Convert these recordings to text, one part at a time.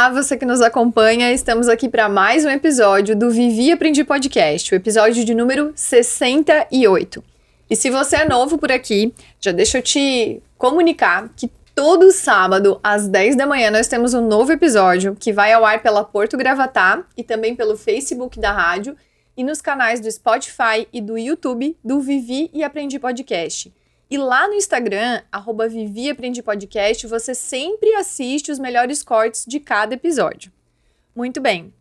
Olá, você que nos acompanha, estamos aqui para mais um episódio do Vivi e Aprendi Podcast, o episódio de número 68. E se você é novo por aqui, já deixa eu te comunicar que todo sábado, às 10 da manhã, nós temos um novo episódio que vai ao ar pela Porto Gravatá e também pelo Facebook da rádio e nos canais do Spotify e do YouTube do Vivi e Aprendi Podcast. E lá no Instagram, @ViviAprendiPodcast, você sempre assiste os melhores cortes de cada episódio. Muito bem.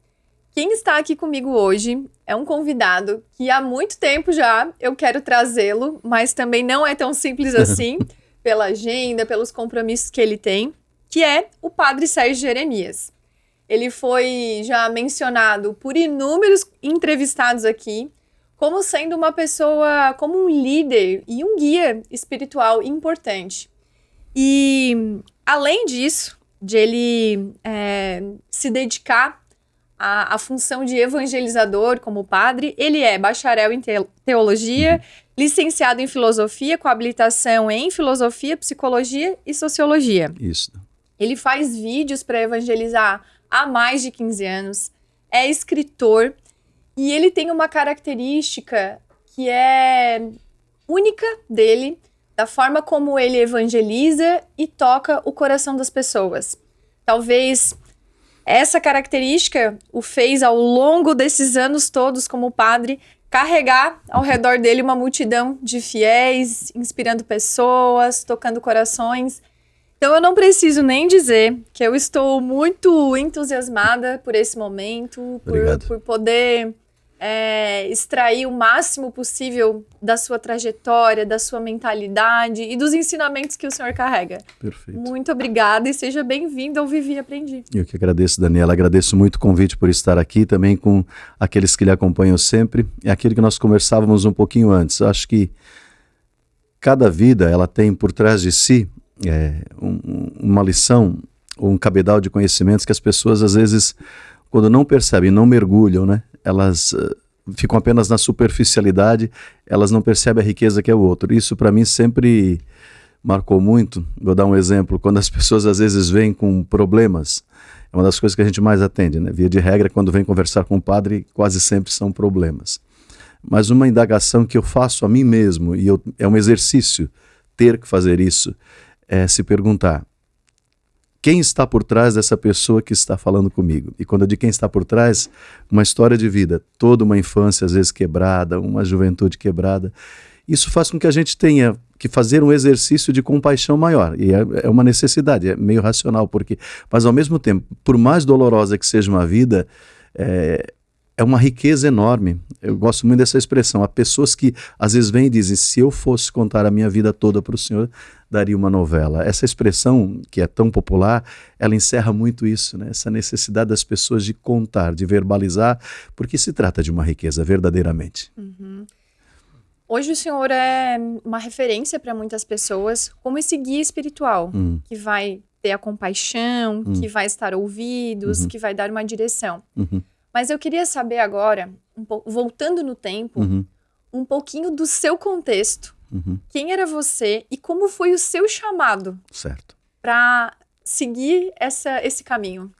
Quem está aqui comigo hoje é um convidado que há muito tempo já eu quero trazê-lo, mas também não é tão simples assim, pela agenda, pelos compromissos que ele tem, que é o Padre Sérgio Jeremias. Ele foi já mencionado por inúmeros entrevistados aqui, como sendo uma pessoa, como um líder e um guia espiritual importante. E, além disso, de ele se dedicar à função de evangelizador como padre, ele é bacharel em teologia, licenciado em filosofia, com habilitação em filosofia, psicologia e sociologia. Isso. Ele faz vídeos para evangelizar há mais de 15 anos, é escritor, e ele tem uma característica que é única dele, da forma como ele evangeliza e toca o coração das pessoas. Talvez essa característica o fez, ao longo desses anos todos como padre, carregar ao redor dele uma multidão de fiéis, inspirando pessoas, tocando corações. Então eu não preciso nem dizer que eu estou muito entusiasmada por esse momento, por poder extrair o máximo possível da sua trajetória, da sua mentalidade e dos ensinamentos que o senhor carrega. Perfeito. Muito obrigada e seja bem-vindo ao Vivi e Aprendi. Eu que agradeço, Daniela. Agradeço muito o convite por estar aqui, também com aqueles que lhe acompanham sempre. É aquilo que nós conversávamos um pouquinho antes. Acho que cada vida ela tem por trás de si uma lição, um cabedal de conhecimentos que as pessoas às vezes, quando não percebem, não mergulham, né? Elas ficam apenas na superficialidade, elas não percebem a riqueza que é o outro. Isso para mim sempre marcou muito. Vou dar um exemplo, quando as pessoas às vezes vêm com problemas, é uma das coisas que a gente mais atende, né? Via de regra, quando vem conversar com o padre, quase sempre são problemas. Mas uma indagação que eu faço a mim mesmo, e é um exercício ter que fazer isso, é se perguntar: quem está por trás dessa pessoa que está falando comigo? E quando eu digo quem está por trás, uma história de vida, toda uma infância às vezes quebrada, uma juventude quebrada. Isso faz com que a gente tenha que fazer um exercício de compaixão maior. E é uma necessidade, é meio racional, mas ao mesmo tempo, por mais dolorosa que seja uma vida, é uma riqueza enorme. Eu gosto muito dessa expressão. Há pessoas que às vezes vêm e dizem: se eu fosse contar a minha vida toda para o Senhor, daria uma novela. Essa expressão, que é tão popular, ela encerra muito isso, né? Essa necessidade das pessoas de contar, de verbalizar, porque se trata de uma riqueza, verdadeiramente. Uhum. Hoje o senhor é uma referência para muitas pessoas como esse guia espiritual, que vai ter a compaixão, que vai estar ouvidos, que vai dar uma direção. Mas eu queria saber agora, voltando no tempo, um pouquinho do seu contexto. Quem era você e como foi o seu chamado para seguir esse caminho?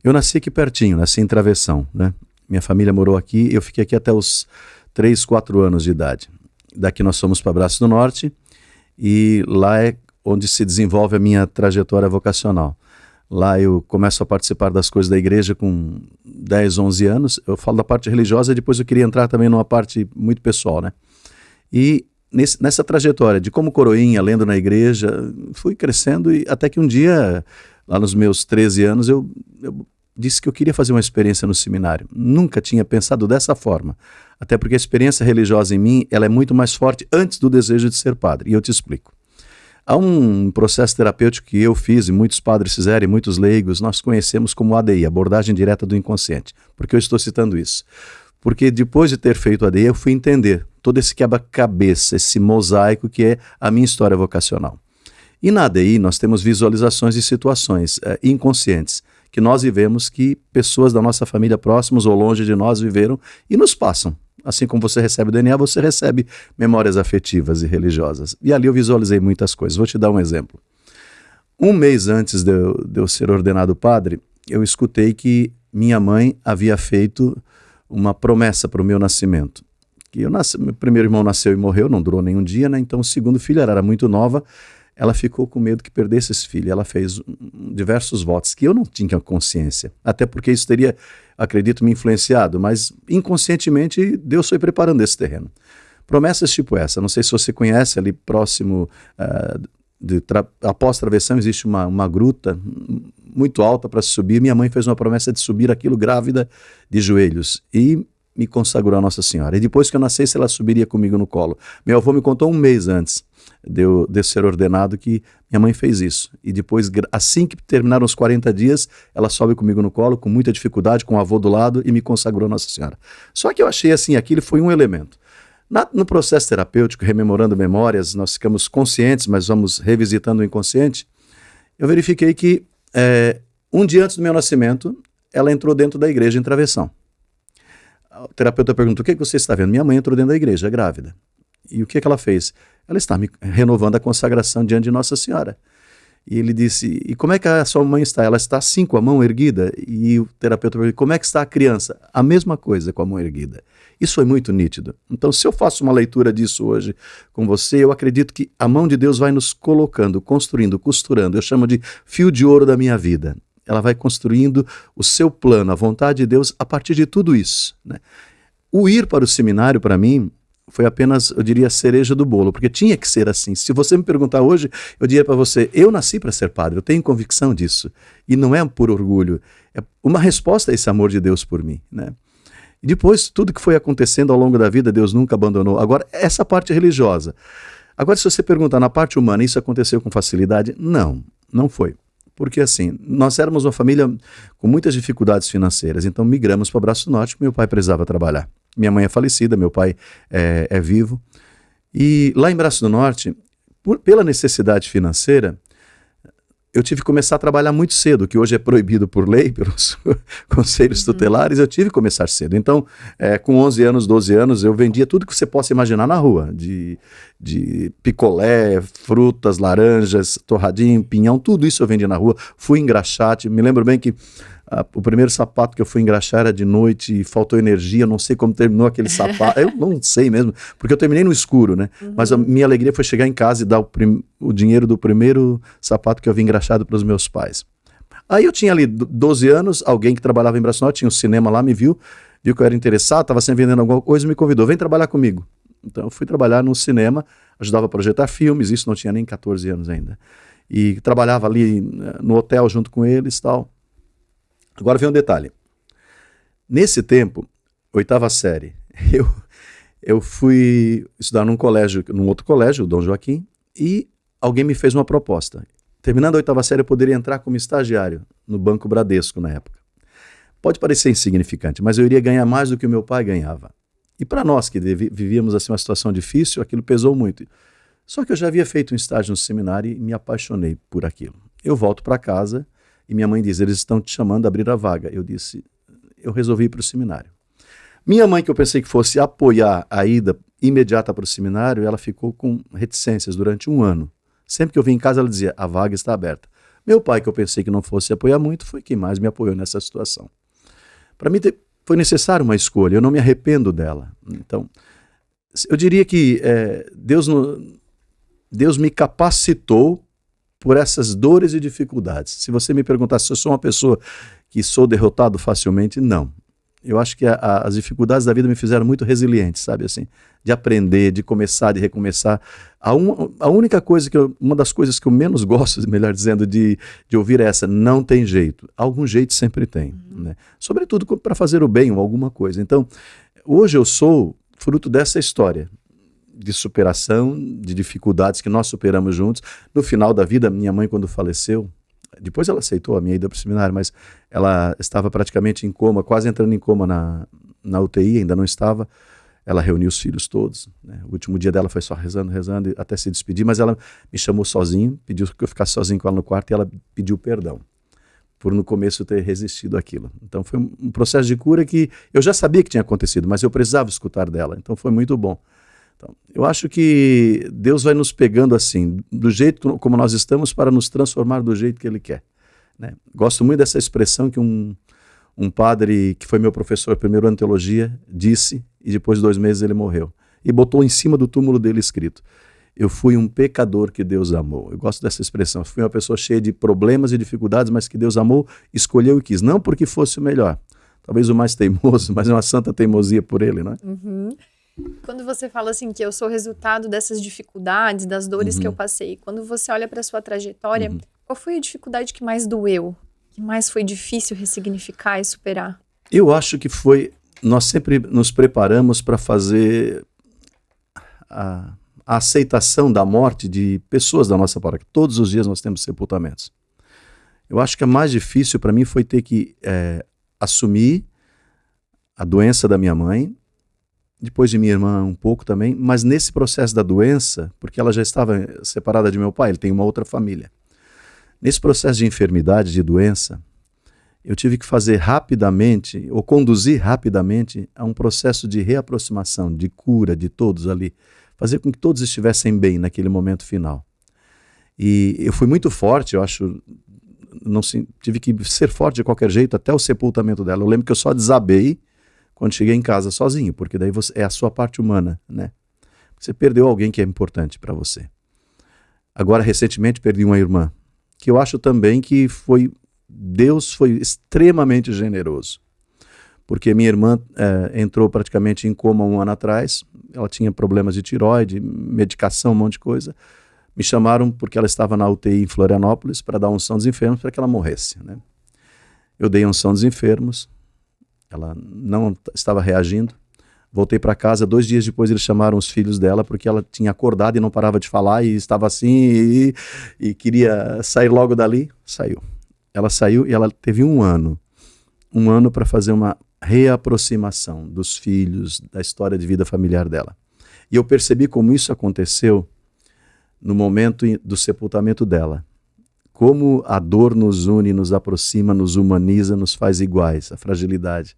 Eu nasci aqui pertinho, nasci em Travessão, né? Minha família morou aqui, eu fiquei aqui até os 3, 4 anos de idade. Daqui nós fomos para Braço do Norte e lá é onde se desenvolve a minha trajetória vocacional. Lá eu começo a participar das coisas da igreja com 10, 11 anos. Eu falo da parte religiosa, depois eu queria entrar também numa parte muito pessoal, né? E nessa trajetória de como coroinha, lendo na igreja, fui crescendo e até que um dia, lá nos meus 13 anos, eu disse que eu queria fazer uma experiência no seminário. Nunca tinha pensado dessa forma, até porque a experiência religiosa em mim, ela é muito mais forte antes do desejo de ser padre, e eu te explico. Há um processo terapêutico que eu fiz, e muitos padres fizeram, e muitos leigos, nós conhecemos como ADI, abordagem direta do inconsciente. Por que eu estou citando isso? Porque depois de ter feito ADI, eu fui entender todo esse quebra-cabeça, esse mosaico que é a minha história vocacional. E na ADI nós temos visualizações de situações inconscientes, que nós vivemos, que pessoas da nossa família próximas ou longe de nós viveram e nos passam. Assim como você recebe o DNA, você recebe memórias afetivas e religiosas. E ali eu visualizei muitas coisas. Vou te dar um exemplo. Um mês antes de eu ser ordenado padre, eu escutei que minha mãe havia feito uma promessa para o meu nascimento. Que meu primeiro irmão nasceu e morreu, não durou nenhum dia, né? Então o segundo filho, ela era muito nova, ela ficou com medo que perdesse esse filho. Ela fez diversos votos que eu não tinha consciência, até porque isso teria, acredito, me influenciado, mas inconscientemente Deus foi preparando esse terreno. Promessas tipo essa, não sei se você conhece, ali próximo após travessão existe uma gruta muito alta para subir. Minha mãe fez uma promessa de subir aquilo grávida de joelhos e me consagrou a Nossa Senhora. E depois que eu nascesse, ela subiria comigo no colo. Meu avô me contou um mês antes de eu ser ordenado que minha mãe fez isso. E depois, assim que terminaram os 40 dias, ela sobe comigo no colo, com muita dificuldade, com o avô do lado, e me consagrou a Nossa Senhora. Só que eu achei assim, aquilo foi um elemento. No processo terapêutico, rememorando memórias, nós ficamos conscientes, mas vamos revisitando o inconsciente. Eu verifiquei que um dia antes do meu nascimento, ela entrou dentro da igreja em travessão. O terapeuta perguntou: o que você está vendo? Minha mãe entrou dentro da igreja, grávida. E o que ela fez? Ela está me renovando a consagração diante de Nossa Senhora. E ele disse: e como é que a sua mãe está? Ela está assim, com a mão erguida? E o terapeuta perguntou: como é que está a criança? A mesma coisa, com a mão erguida. Isso foi muito nítido. Então, se eu faço uma leitura disso hoje com você, eu acredito que a mão de Deus vai nos colocando, construindo, costurando. Eu chamo de fio de ouro da minha vida. Ela vai construindo o seu plano, a vontade de Deus a partir de tudo isso, né? O ir para o seminário, para mim, foi apenas, eu diria, a cereja do bolo, porque tinha que ser assim. Se você me perguntar hoje, eu diria para você: eu nasci para ser padre, eu tenho convicção disso. E não é por orgulho, é uma resposta a esse amor de Deus por mim, né? E depois, tudo que foi acontecendo ao longo da vida, Deus nunca abandonou. Agora, essa parte religiosa. Agora, se você perguntar na parte humana, isso aconteceu com facilidade? Não, não foi. Porque assim, nós éramos uma família com muitas dificuldades financeiras, então migramos para Braço Norte, meu pai precisava trabalhar. Minha mãe é falecida, meu pai é vivo. E lá em Braço do Norte, pela necessidade financeira, eu tive que começar a trabalhar muito cedo, que hoje é proibido por lei, pelos conselhos tutelares, eu tive que começar cedo. Então, com 11 anos, 12 anos, eu vendia tudo que você possa imaginar na rua, de picolé, frutas, laranjas, torradinho, pinhão, tudo isso eu vendia na rua. Fui engraxate, me lembro bem que o primeiro sapato que eu fui engraxar era de noite e faltou energia, não sei como terminou aquele sapato, eu não sei mesmo, porque eu terminei no escuro, né? Mas a minha alegria foi chegar em casa e dar o dinheiro do primeiro sapato que eu vi engraxado para os meus pais. Aí eu tinha ali 12 anos, alguém que trabalhava em Braço Norte, tinha um cinema lá, me viu que eu era interessado, estava sempre vendendo alguma coisa e me convidou: vem trabalhar comigo. Então eu fui trabalhar no cinema, ajudava a projetar filmes, isso não tinha nem 14 anos ainda. E trabalhava ali no hotel junto com eles e tal. Agora vem um detalhe. Nesse tempo, 8ª série, eu fui estudar num outro colégio, o Dom Joaquim, e alguém me fez uma proposta. Terminando a 8ª série, eu poderia entrar como estagiário no Banco Bradesco na época. Pode parecer insignificante, mas eu iria ganhar mais do que o meu pai ganhava. E para nós que vivíamos assim uma situação difícil, aquilo pesou muito. Só que eu já havia feito um estágio no seminário e me apaixonei por aquilo. Eu volto para casa e minha mãe diz: eles estão te chamando a abrir a vaga. Eu disse: eu resolvi ir para o seminário. Minha mãe, que eu pensei que fosse apoiar a ida imediata para o seminário, ela ficou com reticências durante um ano. Sempre que eu vim em casa, ela dizia: a vaga está aberta. Meu pai, que eu pensei que não fosse apoiar muito, foi quem mais me apoiou nessa situação. Para mim foi necessário uma escolha, eu não me arrependo dela. Então, eu diria que Deus me capacitou por essas dores e dificuldades. Se você me perguntar se eu sou uma pessoa que sou derrotado facilmente, não. Eu acho que as dificuldades da vida me fizeram muito resiliente, sabe, assim, de aprender, de começar, de recomeçar. A única coisa uma das coisas que eu menos gosto, melhor dizendo, de ouvir é essa: não tem jeito. Algum jeito sempre tem, né? Sobretudo para fazer o bem ou alguma coisa. Então, hoje eu sou fruto dessa história de superação, de dificuldades que nós superamos juntos. No final da vida, minha mãe, quando faleceu, depois ela aceitou a minha ida para o seminário, mas ela estava praticamente em coma, quase entrando em coma na UTI, ainda não estava. Ela reuniu os filhos todos, né? O último dia dela foi só rezando, até se despedir, mas ela me chamou sozinho, pediu que eu ficasse sozinho com ela no quarto, e ela pediu perdão por no começo ter resistido àquilo. Então foi um processo de cura que eu já sabia que tinha acontecido, mas eu precisava escutar dela, então foi muito bom. Então, eu acho que Deus vai nos pegando assim, do jeito como nós estamos, para nos transformar do jeito que Ele quer. né? Gosto muito dessa expressão que um padre que foi meu professor primeiro ano de teologia disse, e depois de 2 meses ele morreu. E botou em cima do túmulo dele escrito: eu fui um pecador que Deus amou. Eu gosto dessa expressão. Fui uma pessoa cheia de problemas e dificuldades, mas que Deus amou, escolheu e quis. Não porque fosse o melhor. Talvez o mais teimoso, mas é uma santa teimosia por ele, né? Uhum. Quando você fala assim que eu sou resultado dessas dificuldades, das dores que eu passei, quando você olha para sua trajetória, qual foi a dificuldade que mais doeu? Que mais foi difícil ressignificar e superar? Eu acho que foi... Nós sempre nos preparamos para fazer a aceitação da morte de pessoas da nossa paróquia. Todos os dias nós temos sepultamentos. Eu acho que a mais difícil para mim foi ter que assumir a doença da minha mãe, depois de minha irmã um pouco também, mas nesse processo da doença, porque ela já estava separada de meu pai, ele tem uma outra família. Nesse processo de enfermidade, de doença, eu tive que fazer rapidamente, ou conduzir rapidamente, a um processo de reaproximação, de cura de todos ali, fazer com que todos estivessem bem naquele momento final. E eu fui muito forte, eu acho, tive que ser forte de qualquer jeito até o sepultamento dela. Eu lembro que eu só desabei quando cheguei em casa sozinho, porque daí é a sua parte humana, né? Você perdeu alguém que é importante para você. Agora, recentemente, perdi uma irmã, que eu acho também que Deus foi extremamente generoso. Porque minha irmã entrou praticamente em coma 1 ano atrás, ela tinha problemas de tireoide, medicação, um monte de coisa. Me chamaram porque ela estava na UTI em Florianópolis para dar unção dos enfermos para que ela morresse, né? Eu dei unção dos enfermos, ela não estava reagindo. Voltei para casa, 2 dias depois eles chamaram os filhos dela porque ela tinha acordado e não parava de falar e estava assim e queria sair logo dali. Saiu. Ela saiu e ela teve 1 ano. 1 ano para fazer uma reaproximação dos filhos, da história de vida familiar dela. E eu percebi como isso aconteceu no momento do sepultamento dela. Como a dor nos une, nos aproxima, nos humaniza, nos faz iguais, a fragilidade.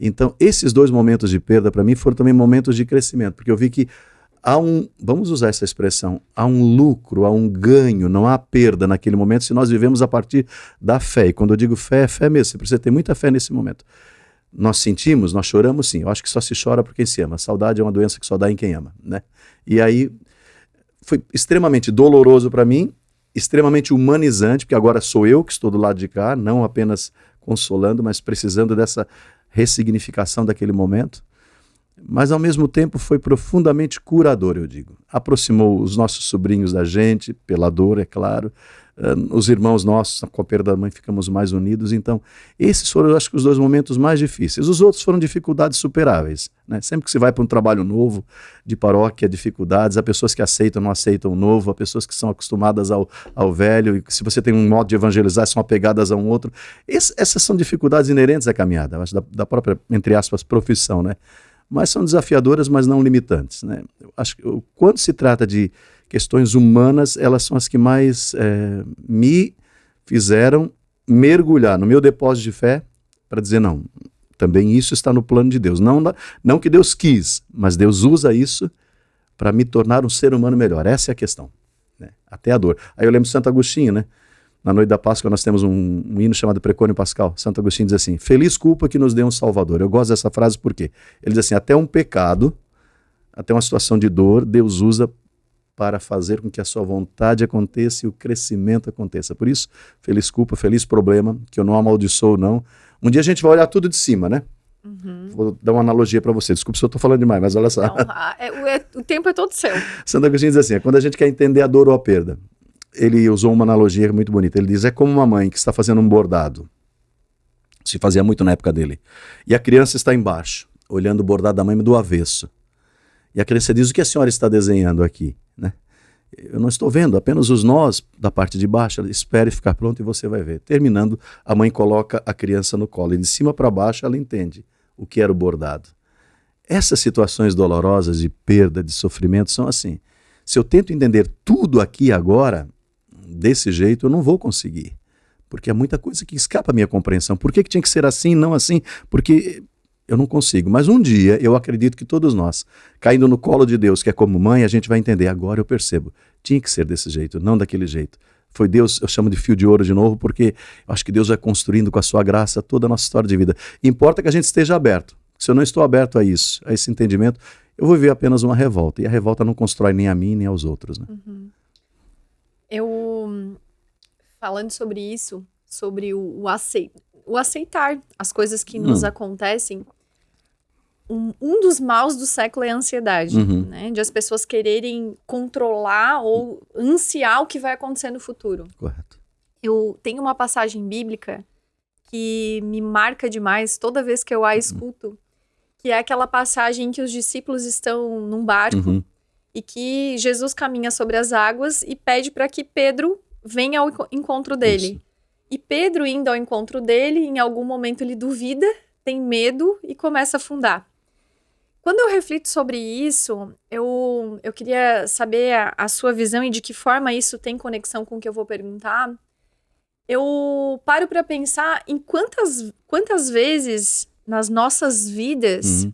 Então, esses 2 momentos de perda, para mim, foram também momentos de crescimento, porque eu vi que vamos usar essa expressão, há um lucro, há um ganho, não há perda naquele momento se nós vivemos a partir da fé. E quando eu digo fé, é fé mesmo, você precisa ter muita fé nesse momento. Nós sentimos, nós choramos sim, eu acho que só se chora por quem se ama. A saudade é uma doença que só dá em quem ama, né? E aí, foi extremamente doloroso para mim, extremamente humanizante, porque agora sou eu que estou do lado de cá, não apenas consolando, mas precisando dessa ressignificação daquele momento. Mas ao mesmo tempo foi profundamente curador, eu digo. Aproximou os nossos sobrinhos da gente, pela dor, é claro. Os irmãos nossos, com a perda da mãe, ficamos mais unidos. Então, esses foram, eu acho que, os 2 momentos mais difíceis. Os outros foram dificuldades superáveis, né? Sempre que se vai para um trabalho novo, de paróquia, dificuldades, há pessoas que aceitam, não aceitam o novo, há pessoas que são acostumadas ao velho, e se você tem um modo de evangelizar, são apegadas a um outro. Essas são dificuldades inerentes à caminhada, eu acho, da própria, entre aspas, profissão, né? Mas são desafiadoras, mas não limitantes, né? Eu acho que quando se trata de questões humanas, elas são as que mais me fizeram mergulhar no meu depósito de fé para dizer, não, também isso está no plano de Deus. Não que Deus quis, mas Deus usa isso para me tornar um ser humano melhor. Essa é a questão, né? Até a dor. Aí eu lembro de Santo Agostinho, né? Na noite da Páscoa nós temos um hino chamado Precônio Pascal. Santo Agostinho diz assim: feliz culpa que nos dê um Salvador. Eu gosto dessa frase porque ele diz assim: até um pecado, até uma situação de dor, Deus usa para fazer com que a sua vontade aconteça e o crescimento aconteça. Por isso, feliz culpa, feliz problema, que eu não amaldiçoo, não. Um dia a gente vai olhar tudo de cima, né? Uhum. Vou dar uma analogia para você. Desculpa se eu estou falando demais, mas olha só. Não, o tempo é todo seu. Santo Agostinho diz assim: quando a gente quer entender a dor ou a perda, ele usou uma analogia muito bonita. Ele diz, é como uma mãe que está fazendo um bordado. Se fazia muito na época dele. E a criança está embaixo, olhando o bordado da mãe do avesso. E a criança diz, o que a senhora está desenhando aqui? Né? Eu não estou vendo, apenas os nós da parte de baixo. Ela espere ficar pronto e você vai ver. Terminando, a mãe coloca a criança no colo. E de cima para baixo ela entende o que era o bordado. Essas situações dolorosas de perda, de sofrimento, são assim. Se eu tento entender tudo aqui agora, desse jeito, eu não vou conseguir. Porque é muita coisa que escapa à minha compreensão. Por que tinha que ser assim, não assim? Porque eu não consigo. Mas um dia, eu acredito que todos nós, caindo no colo de Deus, que é como mãe, a gente vai entender. Agora eu percebo. Tinha que ser desse jeito, não daquele jeito. Foi Deus, eu chamo de fio de ouro de novo, porque eu acho que Deus vai construindo com a sua graça toda a nossa história de vida. Importa que a gente esteja aberto. Se eu não estou aberto a isso, a esse entendimento, eu vou viver apenas uma revolta. E a revolta não constrói nem a mim, nem aos outros. Né? Falando sobre isso, sobre o aceitar as coisas que nos acontecem, um dos maus do século é a ansiedade, né? De as pessoas quererem controlar ou ansiar o que vai acontecer no futuro. Correto. Eu tenho uma passagem bíblica que me marca demais toda vez que eu a escuto, que é aquela passagem em que os discípulos estão num barco e que Jesus caminha sobre as águas e pede para que Pedro venha ao encontro dele. Isso. E Pedro, indo ao encontro dele, em algum momento ele duvida, tem medo e começa a afundar. Quando eu reflito sobre isso, eu queria saber a sua visão e de que forma isso tem conexão com o que eu vou perguntar. Eu paro para pensar em quantas vezes nas nossas vidas,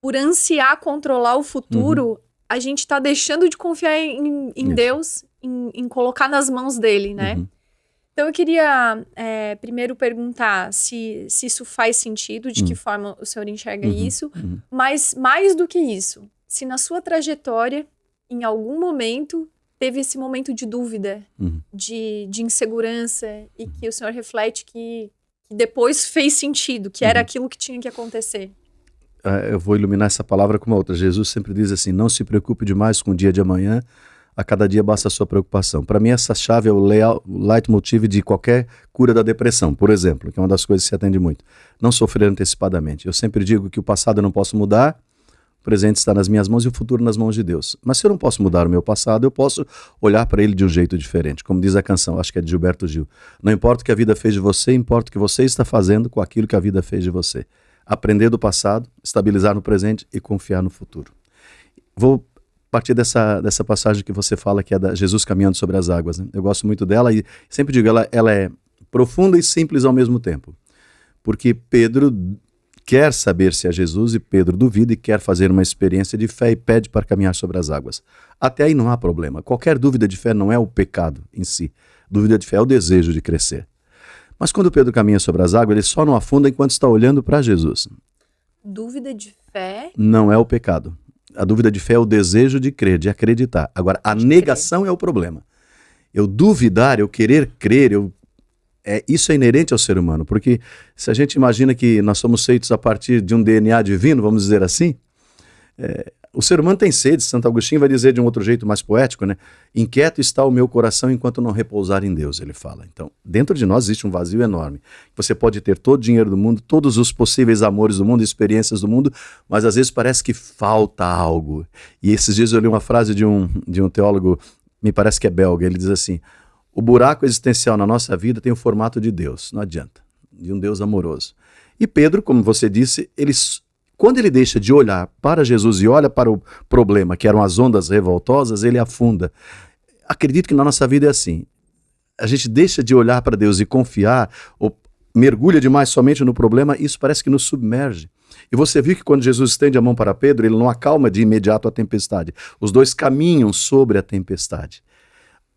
por ansiar controlar o futuro, a gente está deixando de confiar em Deus, em colocar nas mãos dele, né? Então eu queria primeiro perguntar se isso faz sentido, de que forma o senhor enxerga isso, mas mais do que isso, se na sua trajetória, em algum momento, teve esse momento de dúvida, de insegurança, e que o senhor reflete que depois fez sentido, que era aquilo que tinha que acontecer. Eu vou iluminar essa palavra com uma outra. Jesus sempre diz assim, não se preocupe demais com o dia de amanhã, a cada dia basta a sua preocupação. Para mim, essa chave é o leitmotiv de qualquer cura da depressão, por exemplo, que é uma das coisas que se atende muito. Não sofrer antecipadamente. Eu sempre digo que o passado eu não posso mudar, o presente está nas minhas mãos e o futuro nas mãos de Deus. Mas se eu não posso mudar o meu passado, eu posso olhar para ele de um jeito diferente. Como diz a canção, acho que é de Gilberto Gil. Não importa o que a vida fez de você, importa o que você está fazendo com aquilo que a vida fez de você. Aprender do passado, estabilizar no presente e confiar no futuro. Vou partir dessa passagem que você fala, que é da Jesus caminhando sobre as águas. Né? Eu gosto muito dela e sempre digo, ela é profunda e simples ao mesmo tempo. Porque Pedro quer saber se é Jesus e Pedro duvida e quer fazer uma experiência de fé e pede para caminhar sobre as águas. Até aí não há problema. Qualquer dúvida de fé não é o pecado em si. Dúvida de fé é o desejo de crescer. Mas quando Pedro caminha sobre as águas, ele só não afunda enquanto está olhando para Jesus. Dúvida de fé? Não é o pecado. A dúvida de fé é o desejo de crer, de acreditar. Agora, a negação é o problema. Eu duvidar, eu querer crer, isso é inerente ao ser humano. Porque se a gente imagina que nós somos feitos a partir de um DNA divino, vamos dizer assim, o ser humano tem sede. Santo Agostinho vai dizer de um outro jeito mais poético, né? Inquieto está o meu coração enquanto não repousar em Deus, ele fala. Então, dentro de nós existe um vazio enorme. Você pode ter todo o dinheiro do mundo, todos os possíveis amores do mundo, experiências do mundo, mas às vezes parece que falta algo. E esses dias eu li uma frase de um teólogo, me parece que é belga, ele diz assim, o buraco existencial na nossa vida tem o formato de Deus, não adianta, de um Deus amoroso. E Pedro, como você disse, quando ele deixa de olhar para Jesus e olha para o problema, que eram as ondas revoltosas, ele afunda. Acredito que na nossa vida é assim. A gente deixa de olhar para Deus e confiar, ou mergulha demais somente no problema, isso parece que nos submerge. E você viu que quando Jesus estende a mão para Pedro, ele não acalma de imediato a tempestade. Os dois caminham sobre a tempestade.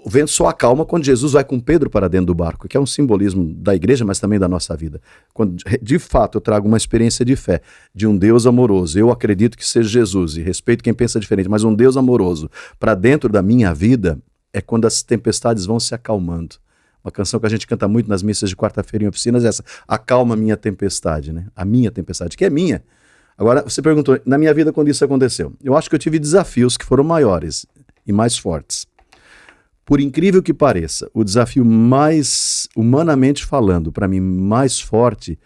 O vento só acalma quando Jesus vai com Pedro para dentro do barco, que é um simbolismo da igreja, mas também da nossa vida. Quando de fato eu trago uma experiência de fé, de um Deus amoroso, eu acredito que seja Jesus, e respeito quem pensa diferente, mas um Deus amoroso para dentro da minha vida, é quando as tempestades vão se acalmando. Uma canção que a gente canta muito nas missas de quarta-feira em oficinas é essa, acalma a minha tempestade, né? A minha tempestade, que é minha. Agora, você perguntou, na minha vida quando isso aconteceu? Eu acho que eu tive desafios que foram maiores e mais fortes. Por incrível que pareça, o desafio mais, humanamente falando, para mim, mais forte,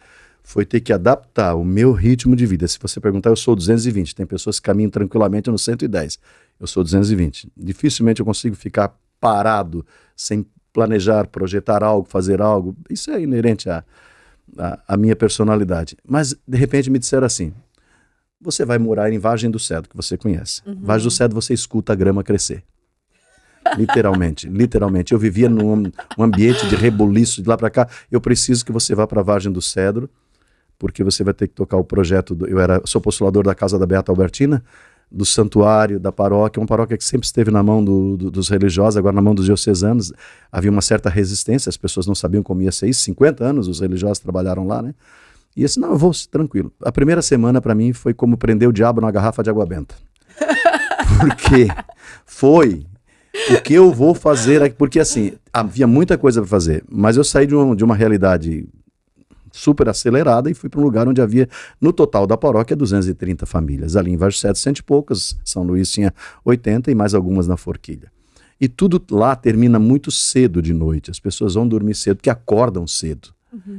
foi ter que adaptar o meu ritmo de vida. Se você perguntar, eu sou 220. Tem pessoas que caminham tranquilamente no 110. Eu sou 220. Dificilmente eu consigo ficar parado, sem planejar, projetar algo, fazer algo. Isso é inerente à minha personalidade. Mas, de repente, me disseram assim, você vai morar em Vargem do Cedro, que você conhece. Vargem do Cedro, você escuta a grama crescer. Literalmente. Eu vivia num ambiente de rebuliço de lá para cá. Eu preciso que você vá para Vargem do Cedro, porque você vai ter que tocar o projeto. Eu sou postulador da Casa da Beata Albertina, do santuário, da paróquia, uma paróquia que sempre esteve na mão dos religiosos, agora na mão dos diocesanos. Havia uma certa resistência, as pessoas não sabiam como ia ser isso. 50 anos os religiosos trabalharam lá, né? E eu disse, não, eu vou, tranquilo. A primeira semana para mim foi como prender o diabo numa garrafa de água benta. Porque foi o que eu vou fazer aqui. Porque assim, havia muita coisa para fazer, mas eu saí de uma realidade super acelerada e fui para um lugar onde havia, no total da paróquia, 230 famílias. Ali em Vargem Seto, 100 e poucas, São Luís tinha 80 e mais algumas na Forquilha. E tudo lá termina muito cedo de noite, as pessoas vão dormir cedo, porque acordam cedo.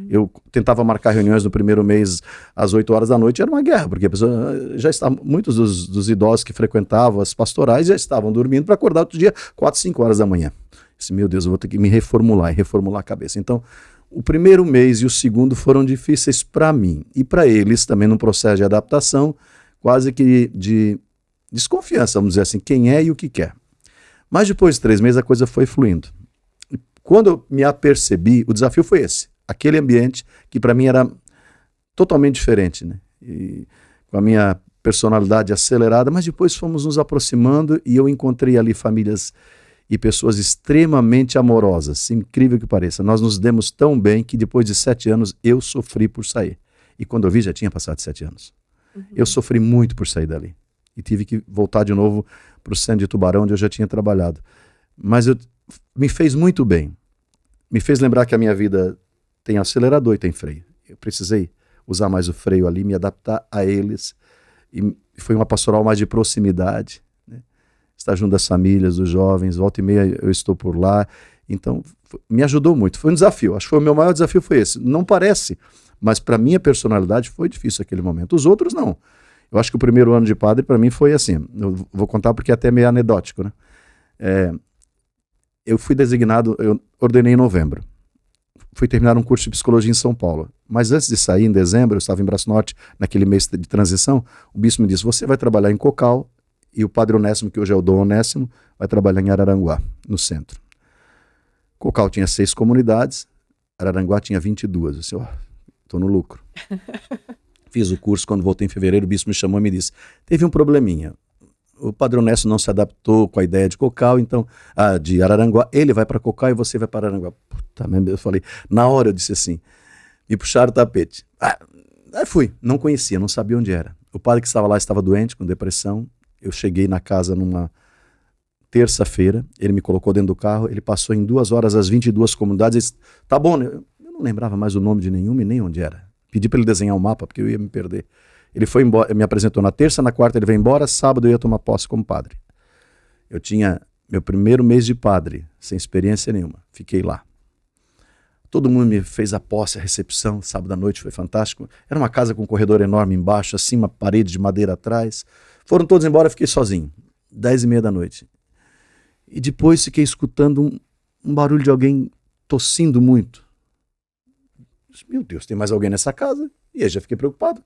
Eu tentava marcar reuniões no primeiro mês às 8 horas da noite, era uma guerra, porque a pessoa já estava, muitos dos idosos que frequentavam as pastorais já estavam dormindo para acordar outro dia 4, 5 horas da manhã. Eu disse, meu Deus, eu vou ter que me reformular a cabeça. Então, o primeiro mês e o segundo foram difíceis para mim e para eles também num processo de adaptação, quase que de desconfiança, vamos dizer assim, quem é e o que quer. Mas depois de 3 meses a coisa foi fluindo. E quando eu me apercebi, o desafio foi esse. Aquele ambiente que para mim era totalmente diferente, né? E com a minha personalidade acelerada, mas depois fomos nos aproximando e eu encontrei ali famílias e pessoas extremamente amorosas, incrível que pareça. Nós nos demos tão bem que depois de 7 anos eu sofri por sair. E quando eu vi já tinha passado 7 anos. Eu sofri muito por sair dali. E tive que voltar de novo para o centro de Tubarão, onde eu já tinha trabalhado. Mas me fez muito bem. Me fez lembrar que a minha vida tem acelerador e tem freio. Eu precisei usar mais o freio ali, me adaptar a eles. E foi uma pastoral mais de proximidade, né? Estar junto das famílias, dos jovens, volta e meia eu estou por lá. Então, me ajudou muito. Foi um desafio. Acho que o meu maior desafio foi esse. Não parece, mas para minha personalidade foi difícil aquele momento. Os outros não. Eu acho que o primeiro ano de padre para mim foi assim. Eu vou contar porque é até meio anedótico, né? Eu fui designado, eu ordenei em novembro. Fui terminar um curso de psicologia em São Paulo. Mas antes de sair, em dezembro, eu estava em Braço Norte, naquele mês de transição, o bispo me disse, você vai trabalhar em Cocal, e o padre Onésimo, que hoje é o Dom Onésimo, vai trabalhar em Araranguá, no centro. Cocal tinha 6 comunidades, Araranguá tinha 22. Eu disse, estou no lucro. Fiz o curso, quando voltei em fevereiro, o bispo me chamou e me disse, teve um probleminha. O padre Onésimo não se adaptou com a ideia de Cocal, então, de Araranguá, ele vai para Cocal e você vai para Araranguá. Puta, eu falei, na hora eu disse assim, me puxaram o tapete. Aí fui, não conhecia, não sabia onde era. O padre que estava lá estava doente, com depressão. Eu cheguei na casa numa terça-feira, ele me colocou dentro do carro, ele passou em 2 horas as 22 comunidades, ele disse, tá bom, né? Eu não lembrava mais o nome de nenhuma e nem onde era. Pedi para ele desenhar um mapa, porque eu ia me perder. Ele foi embora, me apresentou na terça, na quarta ele veio embora, sábado eu ia tomar posse como padre. Eu tinha meu primeiro mês de padre, sem experiência nenhuma, fiquei lá. Todo mundo me fez a posse, a recepção, sábado à noite foi fantástico. Era uma casa com um corredor enorme embaixo, assim, uma parede de madeira atrás. Foram todos embora, fiquei sozinho, 10h30 da noite. E depois fiquei escutando um barulho de alguém tossindo muito. Meu Deus, tem mais alguém nessa casa? E aí já fiquei preocupado.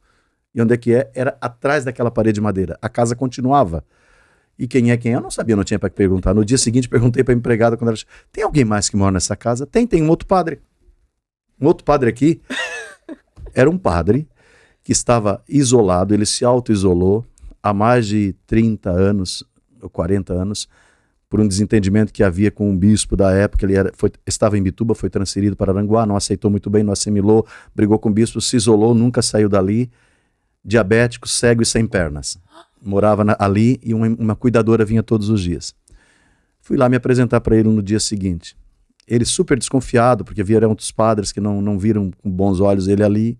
E onde é que é? Era atrás daquela parede de madeira. A casa continuava. E quem é quem? Eu não sabia, não tinha para que perguntar. No dia seguinte perguntei para a empregada, quando ela disse, tem alguém mais que mora nessa casa? Tem um outro padre. Um outro padre aqui. Era um padre que estava isolado, ele se auto-isolou há mais de 30 anos, ou 40 anos, por um desentendimento que havia com um bispo da época. Ele estava em Bituba, foi transferido para Aranguá, não aceitou muito bem, não assimilou, brigou com o bispo, se isolou, nunca saiu dali. Diabético, cego e sem pernas. Morava ali e uma cuidadora vinha todos os dias. Fui lá me apresentar para ele no dia seguinte. Ele super desconfiado, porque vieram outros padres que não viram com bons olhos ele ali.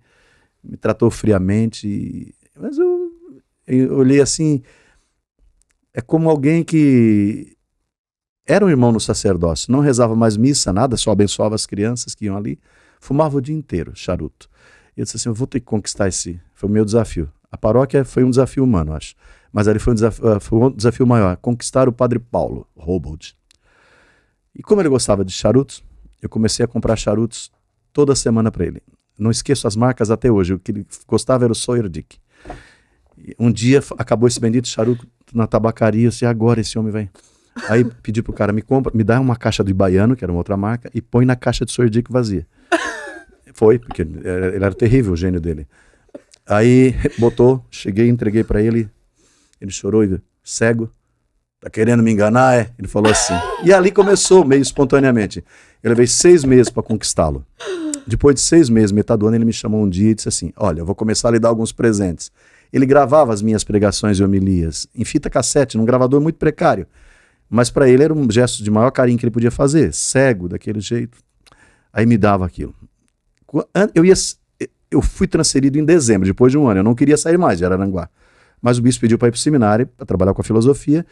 Me tratou friamente. Mas eu olhei assim, é como alguém que era um irmão no sacerdócio, não rezava mais missa, nada, só abençoava as crianças que iam ali. Fumava o dia inteiro, charuto. Eu disse assim, eu vou ter que conquistar esse... Foi o meu desafio. A paróquia foi um desafio humano, acho. Mas ali foi um desafio maior. Conquistar o padre Paulo Robold. E como ele gostava de charutos, eu comecei a comprar charutos toda semana para ele. Não esqueço as marcas até hoje. O que ele gostava era o Sawyer Dick. Um dia acabou esse bendito charuto na tabacaria. Eu disse, agora esse homem vai... Aí pedi pro cara, me dá uma caixa do Ibaiano, que era uma outra marca, e põe na caixa de Sawyer Dick vazia. Foi, porque ele era terrível, o gênio dele. Aí botou, cheguei, entreguei para ele. Ele chorou e cego, tá querendo me enganar, é? Ele falou assim. E ali começou, meio espontaneamente. Eu levei 6 meses para conquistá-lo. Depois de 6 meses, metade do ano, ele me chamou um dia e disse assim, olha, eu vou começar a lhe dar alguns presentes. Ele gravava as minhas pregações e homilias em fita cassete, num gravador muito precário. Mas para ele era um gesto de maior carinho que ele podia fazer, cego, daquele jeito. Aí me dava aquilo. Eu fui transferido em dezembro, depois de um ano. Eu não queria sair mais de Araranguá. Mas o bispo pediu para ir para o seminário, para trabalhar com a filosofia.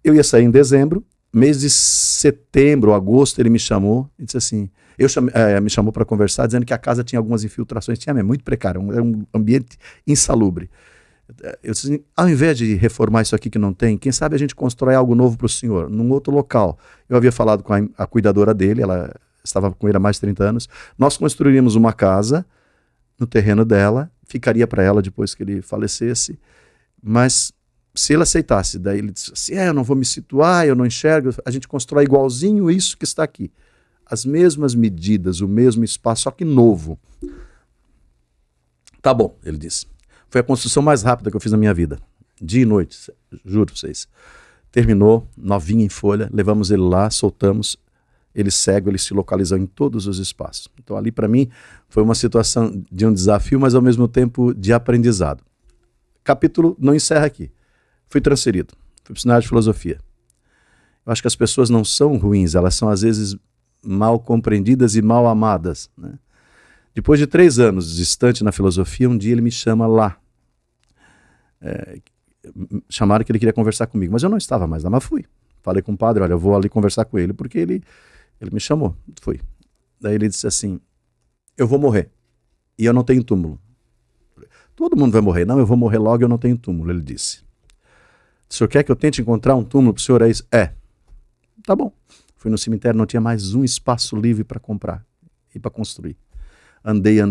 Eu ia sair em dezembro. Mês de setembro, agosto, ele me chamou e disse assim... me chamou para conversar, dizendo que a casa tinha algumas infiltrações. Tinha mesmo, muito precário, era um ambiente insalubre. Eu disse assim, ao invés de reformar isso aqui que não tem, quem sabe a gente constrói algo novo para o senhor, num outro local. Eu havia falado com a cuidadora dele, ela estava com ele há mais de 30 anos. Nós construiríamos uma casa no terreno dela, ficaria para ela depois que ele falecesse, mas se ele aceitasse, daí ele disse assim, eu não vou me situar, eu não enxergo, a gente constrói igualzinho isso que está aqui. As mesmas medidas, o mesmo espaço, só que novo. Tá bom, ele disse. Foi a construção mais rápida que eu fiz na minha vida. Dia e noite, juro pra vocês. Terminou, novinho em folha, levamos ele lá, soltamos. Ele cego, ele se localizou em todos os espaços. Então ali para mim foi uma situação de um desafio, mas ao mesmo tempo de aprendizado. Capítulo não encerra aqui. Fui transferido, fui para o seminário de filosofia. Eu acho que as pessoas não são ruins, elas são às vezes mal compreendidas e mal amadas, né? Depois de 3 anos distante na filosofia, um dia ele me chama lá. Chamaram que ele queria conversar comigo, mas eu não estava mais lá, mas fui. Falei com o padre, olha, eu vou ali conversar com ele, porque ele me chamou, fui. Daí ele disse assim, eu vou morrer, e eu não tenho túmulo. Todo mundo vai morrer, não, eu vou morrer logo e eu não tenho túmulo, ele disse. O senhor quer que eu tente encontrar um túmulo para o senhor? É isso? Tá bom. Fui no cemitério, não tinha mais um espaço livre para comprar e para construir. Andei.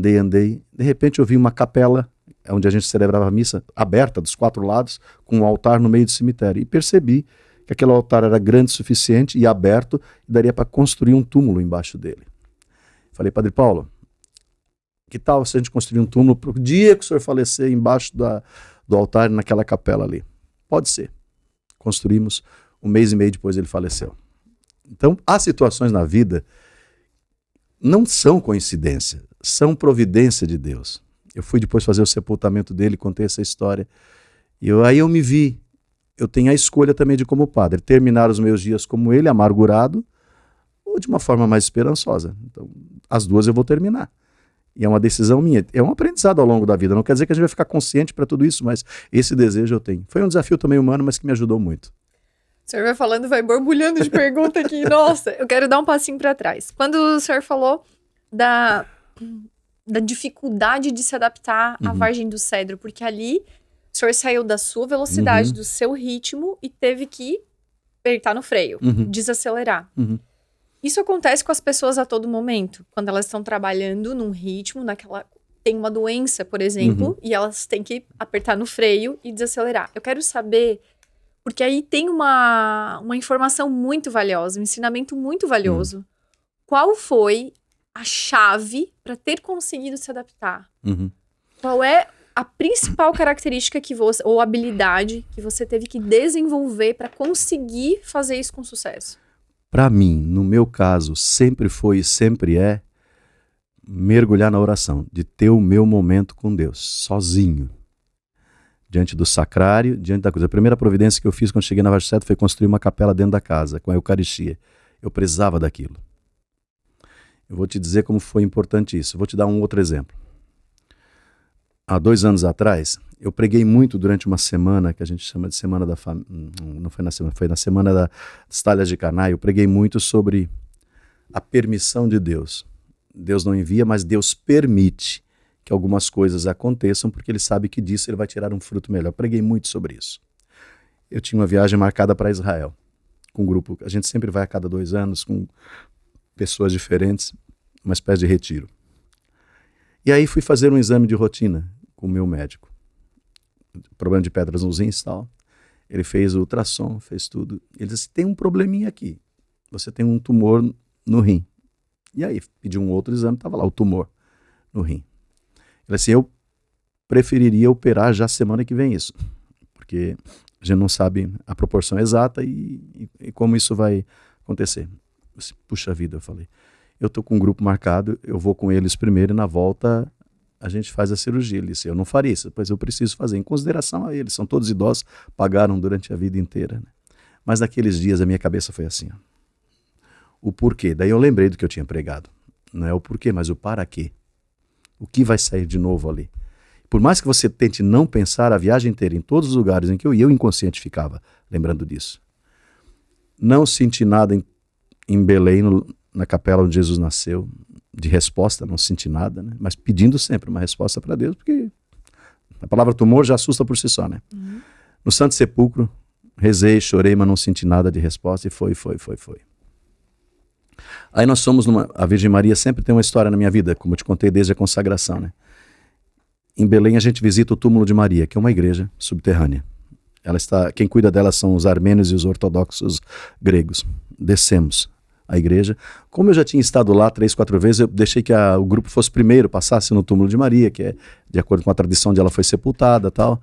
De repente eu vi uma capela, onde a gente celebrava a missa, aberta dos 4 lados, com um altar no meio do cemitério. E percebi que aquele altar era grande o suficiente e aberto, e daria para construir um túmulo embaixo dele. Falei, Padre Paulo, que tal se a gente construir um túmulo para o dia que o senhor falecer embaixo do altar naquela capela ali? Pode ser. Construímos, 1 mês e meio depois ele faleceu. Então, há situações na vida não são coincidência, são providência de Deus. Eu fui depois fazer o sepultamento dele, contei essa história, e aí eu me vi, eu tenho a escolha também de como padre, terminar os meus dias como ele, amargurado, ou de uma forma mais esperançosa. Então, as duas eu vou terminar. E é uma decisão minha, é um aprendizado ao longo da vida, não quer dizer que a gente vai ficar consciente para tudo isso, mas esse desejo eu tenho. Foi um desafio também humano, mas que me ajudou muito. O senhor vai falando, vai borbulhando de pergunta aqui. Nossa, eu quero dar um passinho para trás. Quando o senhor falou da dificuldade de se adaptar à Vargem do Cedro, porque ali o senhor saiu da sua velocidade, do seu ritmo e teve que apertar no freio, desacelerar. Isso acontece com as pessoas a todo momento, quando elas estão trabalhando num ritmo, tem uma doença, por exemplo, e elas têm que apertar no freio e desacelerar. Eu quero saber, porque aí tem uma informação muito valiosa, um ensinamento muito valioso. Qual foi a chave para ter conseguido se adaptar? Qual é a principal característica que você, ou habilidade que você teve que desenvolver para conseguir fazer isso com sucesso? Para mim, no meu caso, sempre foi e sempre é mergulhar na oração, de ter o meu momento com Deus, sozinho. Diante do sacrário, diante da coisa. A primeira providência que eu fiz quando cheguei na Vargem do Cedro foi construir uma capela dentro da casa, com a Eucaristia. Eu precisava daquilo. Eu vou te dizer como foi importante isso. Vou te dar um outro exemplo. Há 2 anos atrás, eu preguei muito durante uma semana, que a gente chama de Semana da Família. Não foi na semana, foi na Semana das Talhas de Caná. Eu preguei muito sobre a permissão de Deus. Deus não envia, mas Deus permite que algumas coisas aconteçam, porque ele sabe que disso ele vai tirar um fruto melhor. Eu preguei muito sobre isso. Eu tinha uma viagem marcada para Israel, com um grupo. A gente sempre vai a cada 2 anos, com pessoas diferentes, uma espécie de retiro. E aí fui fazer um exame de rotina com o meu médico. Problema de pedras nos rins e tal. Ele fez o ultrassom, fez tudo. Ele disse, tem um probleminha aqui. Você tem um tumor no rim. E aí, pedi um outro exame, estava lá o tumor no rim. Ele disse, eu preferiria operar já semana que vem isso. porque a gente não sabe a proporção exata e como isso vai acontecer. Puxa vida, eu falei, eu estou com um grupo marcado, eu vou com eles primeiro e na volta a gente faz a cirurgia. Ele disse, eu não faria isso, pois eu preciso fazer, em consideração a eles, são todos idosos, pagaram durante a vida inteira, né? Mas naqueles dias a minha cabeça foi assim, ó. O porquê, daí eu lembrei do que eu tinha pregado, não é o porquê, mas o para quê, o que vai sair de novo ali. Por mais que você tente não pensar a viagem inteira em todos os lugares em que eu ia, eu inconsciente ficava lembrando disso. Não senti nada em Belém, na capela onde Jesus nasceu, de resposta, não senti nada, né? Mas pedindo sempre uma resposta para Deus, porque a palavra tumor já assusta por si só, né? No Santo Sepulcro, rezei, chorei, mas não senti nada de resposta e foi. Aí nós somos a Virgem Maria sempre tem uma história na minha vida, como eu te contei desde a consagração, né? Em Belém a gente visita o túmulo de Maria, que é uma igreja subterrânea. Quem cuida dela são os armênios e os ortodoxos gregos. Descemos a igreja. Como eu já tinha estado lá 3, 4 vezes, eu deixei que o grupo fosse primeiro, passasse no túmulo de Maria, que é de acordo com a tradição onde ela foi sepultada e tal.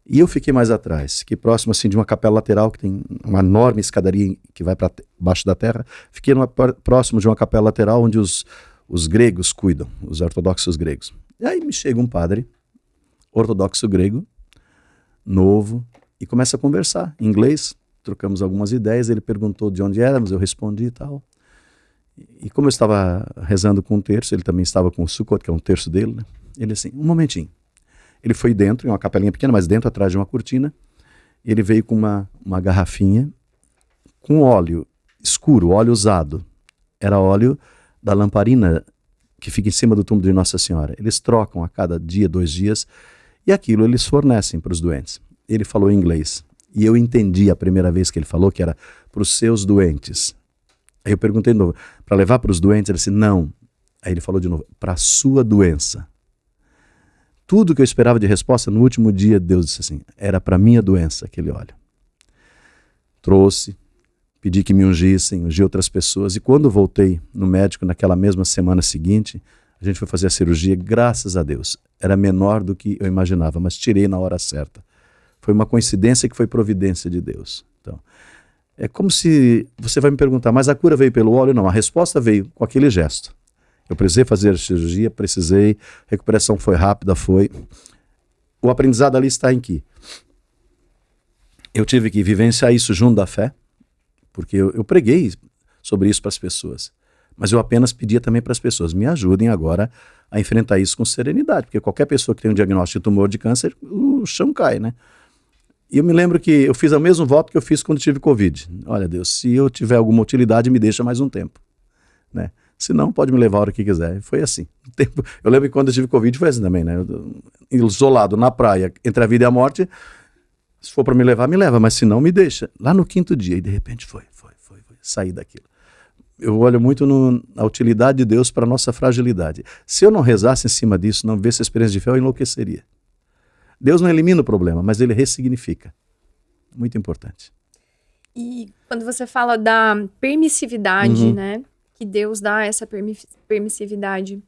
E eu fiquei mais atrás, fiquei próximo assim, de uma capela lateral, que tem uma enorme escadaria que vai para baixo da terra. Fiquei próximo de uma capela lateral onde os gregos cuidam, os ortodoxos gregos. E aí me chega um padre, ortodoxo grego, novo, e começa a conversar em inglês. Trocamos algumas ideias, ele perguntou de onde éramos, eu respondi e tal. E como eu estava rezando com um terço, ele também estava com o Sukkot, que é um terço dele, né? Ele assim, um momentinho. Ele foi dentro, em uma capelinha pequena, mas dentro, atrás de uma cortina. Ele veio com uma garrafinha com óleo escuro, óleo usado. Era óleo da lamparina que fica em cima do túmulo de Nossa Senhora. Eles trocam a cada dia, 2 dias, e aquilo eles fornecem para os doentes. Ele falou em inglês. E eu entendi a primeira vez que ele falou que era para os seus doentes. Aí eu perguntei de novo, para levar para os doentes? Ele disse, não. Aí ele falou de novo, para a sua doença. Tudo que eu esperava de resposta, no último dia Deus disse assim, era para a minha doença aquele óleo. Trouxe, pedi que me ungissem, ungi outras pessoas, e quando voltei no médico, naquela mesma semana seguinte, a gente foi fazer a cirurgia, graças a Deus. Era menor do que eu imaginava, mas tirei na hora certa. Foi uma coincidência que foi providência de Deus. Então, é como se você vai me perguntar, mas a cura veio pelo óleo? Não, a resposta veio com aquele gesto. Eu precisei fazer a cirurgia, a recuperação foi rápida, foi. O aprendizado ali está em que eu tive que vivenciar isso junto da fé, porque eu preguei sobre isso para as pessoas, mas eu apenas pedia também para as pessoas, me ajudem agora a enfrentar isso com serenidade, porque qualquer pessoa que tem um diagnóstico de tumor de câncer, o chão cai, né? E eu me lembro que eu fiz o mesmo voto que eu fiz quando tive Covid. Olha, Deus, se eu tiver alguma utilidade, me deixa mais um tempo, né? Se não, pode me levar a hora que quiser. E foi assim. Eu lembro que quando eu tive Covid foi assim também, né? Isolado na praia, entre a vida e a morte, se for para me levar, me leva, mas se não, me deixa. Lá no 5º dia, e de repente foi. Saí daquilo. Eu olho muito na utilidade de Deus para a nossa fragilidade. Se eu não rezasse em cima disso, não vivesse a experiência de fé, eu enlouqueceria. Deus não elimina o problema, mas ele ressignifica. Muito importante. E quando você fala da permissividade, né? Que Deus dá essa permissividade.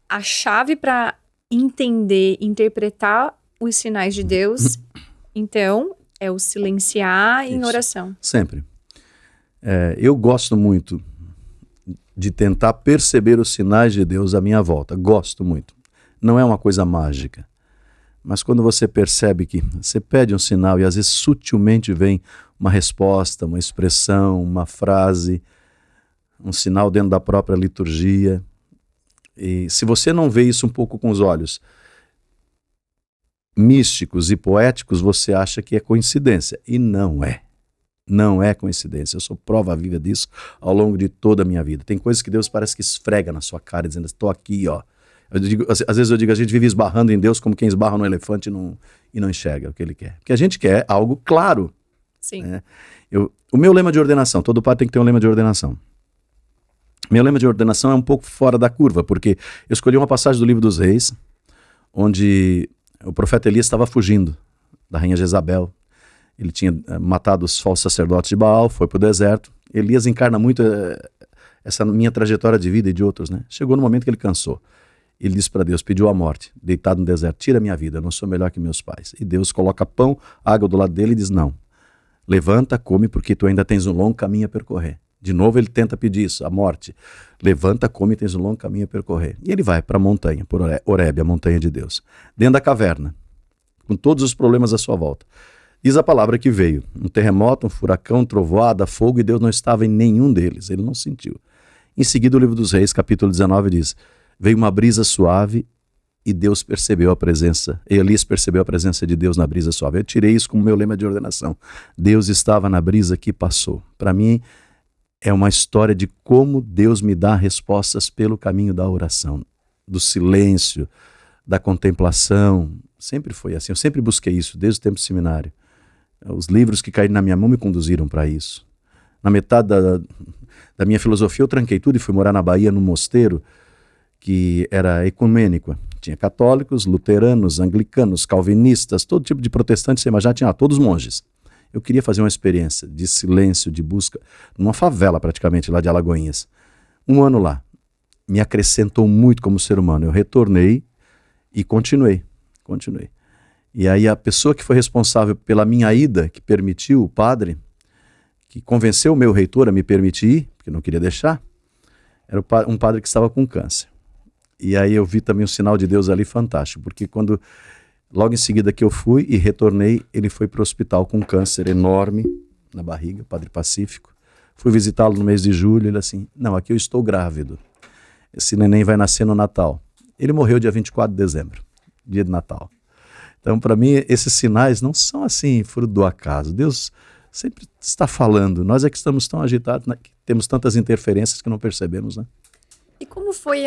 A chave para entender, interpretar os sinais de Deus, então, é o silenciar em oração. Sempre. Eu gosto muito de tentar perceber os sinais de Deus à minha volta. Gosto muito. Não é uma coisa mágica. Mas quando você percebe que você pede um sinal e às vezes sutilmente vem uma resposta, uma expressão, uma frase, um sinal dentro da própria liturgia. E se você não vê isso um pouco com os olhos místicos e poéticos, você acha que é coincidência. E não é. Não é coincidência. Eu sou prova viva disso ao longo de toda a minha vida. Tem coisas que Deus parece que esfrega na sua cara, dizendo, estou aqui, ó. Às vezes eu digo, a gente vive esbarrando em Deus como quem esbarra no elefante e não enxerga o que ele quer. Porque a gente quer algo claro. Sim. Né? O meu lema de ordenação, todo padre tem que ter um lema de ordenação. Meu lema de ordenação é um pouco fora da curva, porque eu escolhi uma passagem do livro dos Reis, onde o profeta Elias estava fugindo da rainha Jezabel. Ele tinha matado os falsos sacerdotes de Baal, foi para o deserto. Elias encarna muito essa minha trajetória de vida e de outros, né? Chegou no momento que ele cansou. Ele disse para Deus, pediu a morte, deitado no deserto, tira minha vida, eu não sou melhor que meus pais. E Deus coloca pão, água do lado dele e diz, não, levanta, come, porque tu ainda tens um longo caminho a percorrer. De novo ele tenta pedir isso, a morte. Levanta, come, tens um longo caminho a percorrer. E ele vai para a montanha, por Horebe, a montanha de Deus. Dentro da caverna, com todos os problemas à sua volta. Diz a palavra que veio, um terremoto, um furacão, trovoada, fogo, e Deus não estava em nenhum deles, ele não sentiu. Em seguida o livro dos Reis, capítulo 19, diz, veio uma brisa suave e Deus percebeu a presença, Elias percebeu a presença de Deus na brisa suave. Eu tirei isso como meu lema de ordenação. Deus estava na brisa que passou. Para mim, é uma história de como Deus me dá respostas pelo caminho da oração, do silêncio, da contemplação. Sempre foi assim, eu sempre busquei isso, desde o tempo do seminário. Os livros que caíram na minha mão me conduziram para isso. Na metade da minha filosofia eu tranquei tudo e fui morar na Bahia, num mosteiro que era ecumênico. Tinha católicos, luteranos, anglicanos, calvinistas, todo tipo de protestantes, mas já tinha todos monges. Eu queria fazer uma experiência de silêncio, de busca, numa favela praticamente lá de Alagoinhas. Um ano lá. Me acrescentou muito como ser humano. Eu retornei e continuei. E aí a pessoa que foi responsável pela minha ida, que permitiu, o padre, que convenceu o meu reitor a me permitir ir, porque não queria deixar, era um padre que estava com câncer. E aí eu vi também um sinal de Deus ali fantástico, porque logo em seguida que eu fui e retornei, ele foi para o hospital com um câncer enorme na barriga, Padre Pacífico. Fui visitá-lo no mês de julho, ele assim, não, aqui eu estou grávido, esse neném vai nascer no Natal. Ele morreu dia 24 de dezembro, dia de Natal. Então, para mim, esses sinais não são assim, fruto do acaso. Deus sempre está falando. Nós é que estamos tão agitados, né? Temos tantas interferências que não percebemos, né? E como foi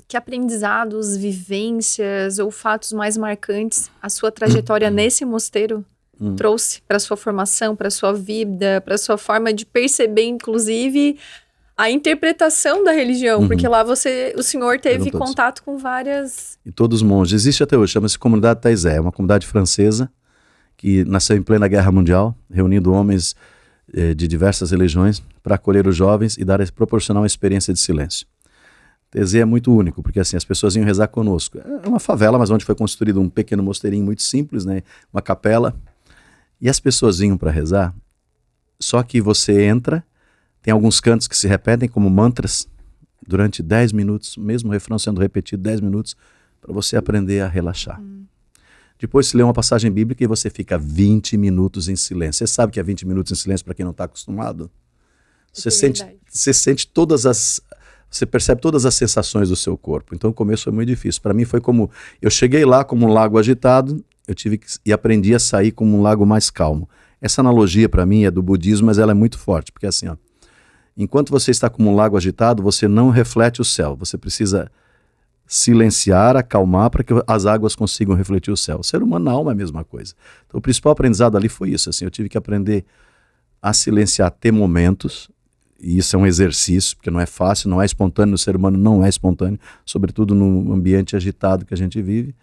que aprendizados, vivências ou fatos mais marcantes a sua trajetória nesse mosteiro trouxe para a sua formação, para a sua vida, para a sua forma de perceber, inclusive, a interpretação da religião? Porque lá o senhor teve contato com várias... E todos os monges. Existe até hoje, chama-se Comunidade Taizé, é uma comunidade francesa que nasceu em plena Guerra Mundial, reunindo homens de diversas religiões para acolher os jovens e proporcionar uma experiência de silêncio. Taizé é muito único, porque assim, as pessoas iam rezar conosco. É uma favela, mas onde foi construído um pequeno mosteirinho muito simples, né? Uma capela, e as pessoas vinham para rezar, só que você entra, tem alguns cantos que se repetem como mantras durante 10 minutos, mesmo o refrão sendo repetido 10 minutos, para você aprender a relaxar. Depois se lê uma passagem bíblica e você fica 20 minutos em silêncio. Você sabe que é 20 minutos em silêncio para quem não está acostumado? Você sente você percebe todas as sensações do seu corpo. Então o começo foi muito difícil. Para mim foi como, eu cheguei lá como um lago agitado, e aprendi a sair como um lago mais calmo. Essa analogia para mim é do budismo, mas ela é muito forte, porque assim, ó, enquanto você está como um lago agitado, você não reflete o céu. Você precisa silenciar, acalmar para que as águas consigam refletir o céu. O ser humano na alma é a mesma coisa. Então o principal aprendizado ali foi isso. Assim, eu tive que aprender a silenciar, ter momentos, e isso é um exercício, porque não é fácil, não é espontâneo, o ser humano não é espontâneo, sobretudo no ambiente agitado que a gente vive,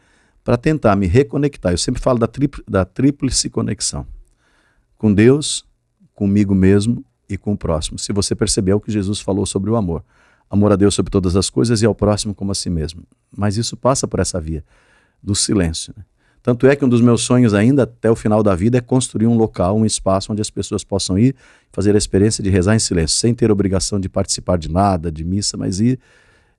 para tentar me reconectar. Eu sempre falo da tríplice conexão. Com Deus, comigo mesmo e com o próximo. Se você perceber o que Jesus falou sobre o amor. Amor a Deus sobre todas as coisas e ao próximo como a si mesmo. Mas isso passa por essa via do silêncio, né? Tanto é que um dos meus sonhos ainda até o final da vida é construir um local, um espaço onde as pessoas possam ir fazer a experiência de rezar em silêncio, sem ter obrigação de participar de nada, de missa, mas ir,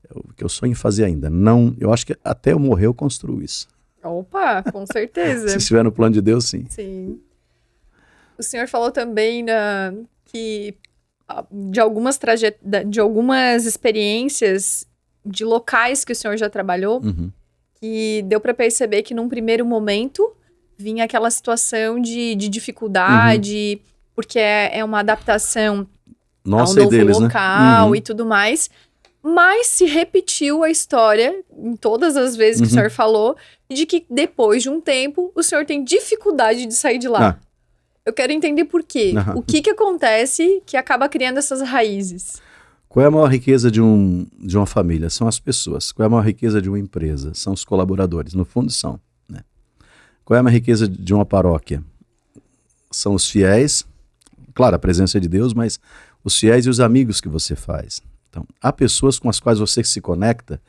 o que eu sonho em fazer ainda. Não, eu acho que até eu morrer eu construo isso. Opa, com certeza. Se estiver no plano de Deus, sim. Sim. O senhor falou também que de algumas experiências de locais que o senhor já trabalhou, que deu para perceber que num primeiro momento vinha aquela situação de dificuldade, porque é uma adaptação ao novo local, né? E tudo mais. Mas se repetiu a história, em todas as vezes que o senhor falou, de que depois de um tempo o senhor tem dificuldade de sair de lá. Eu quero entender por quê. O que acontece que acaba criando essas raízes? Qual é a maior riqueza de uma família? São as pessoas. Qual é a maior riqueza de uma empresa? São os colaboradores. No fundo são, né? Qual é a maior riqueza de uma paróquia? São os fiéis. Claro, a presença de Deus, mas os fiéis e os amigos que você faz. Então, há pessoas com as quais você se conecta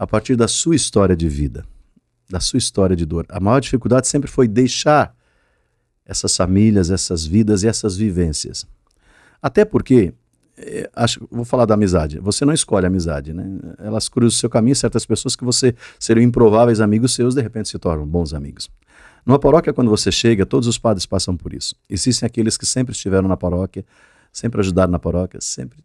a partir da sua história de vida, da sua história de dor. A maior dificuldade sempre foi deixar essas famílias, essas vidas e essas vivências. Até porque, vou falar da amizade, você não escolhe a amizade, né? Elas cruzam o seu caminho, certas pessoas que você seriam improváveis amigos seus, de repente se tornam bons amigos. Numa paróquia, quando você chega, todos os padres passam por isso. Existem aqueles que sempre estiveram na paróquia, sempre ajudaram na paróquia, sempre.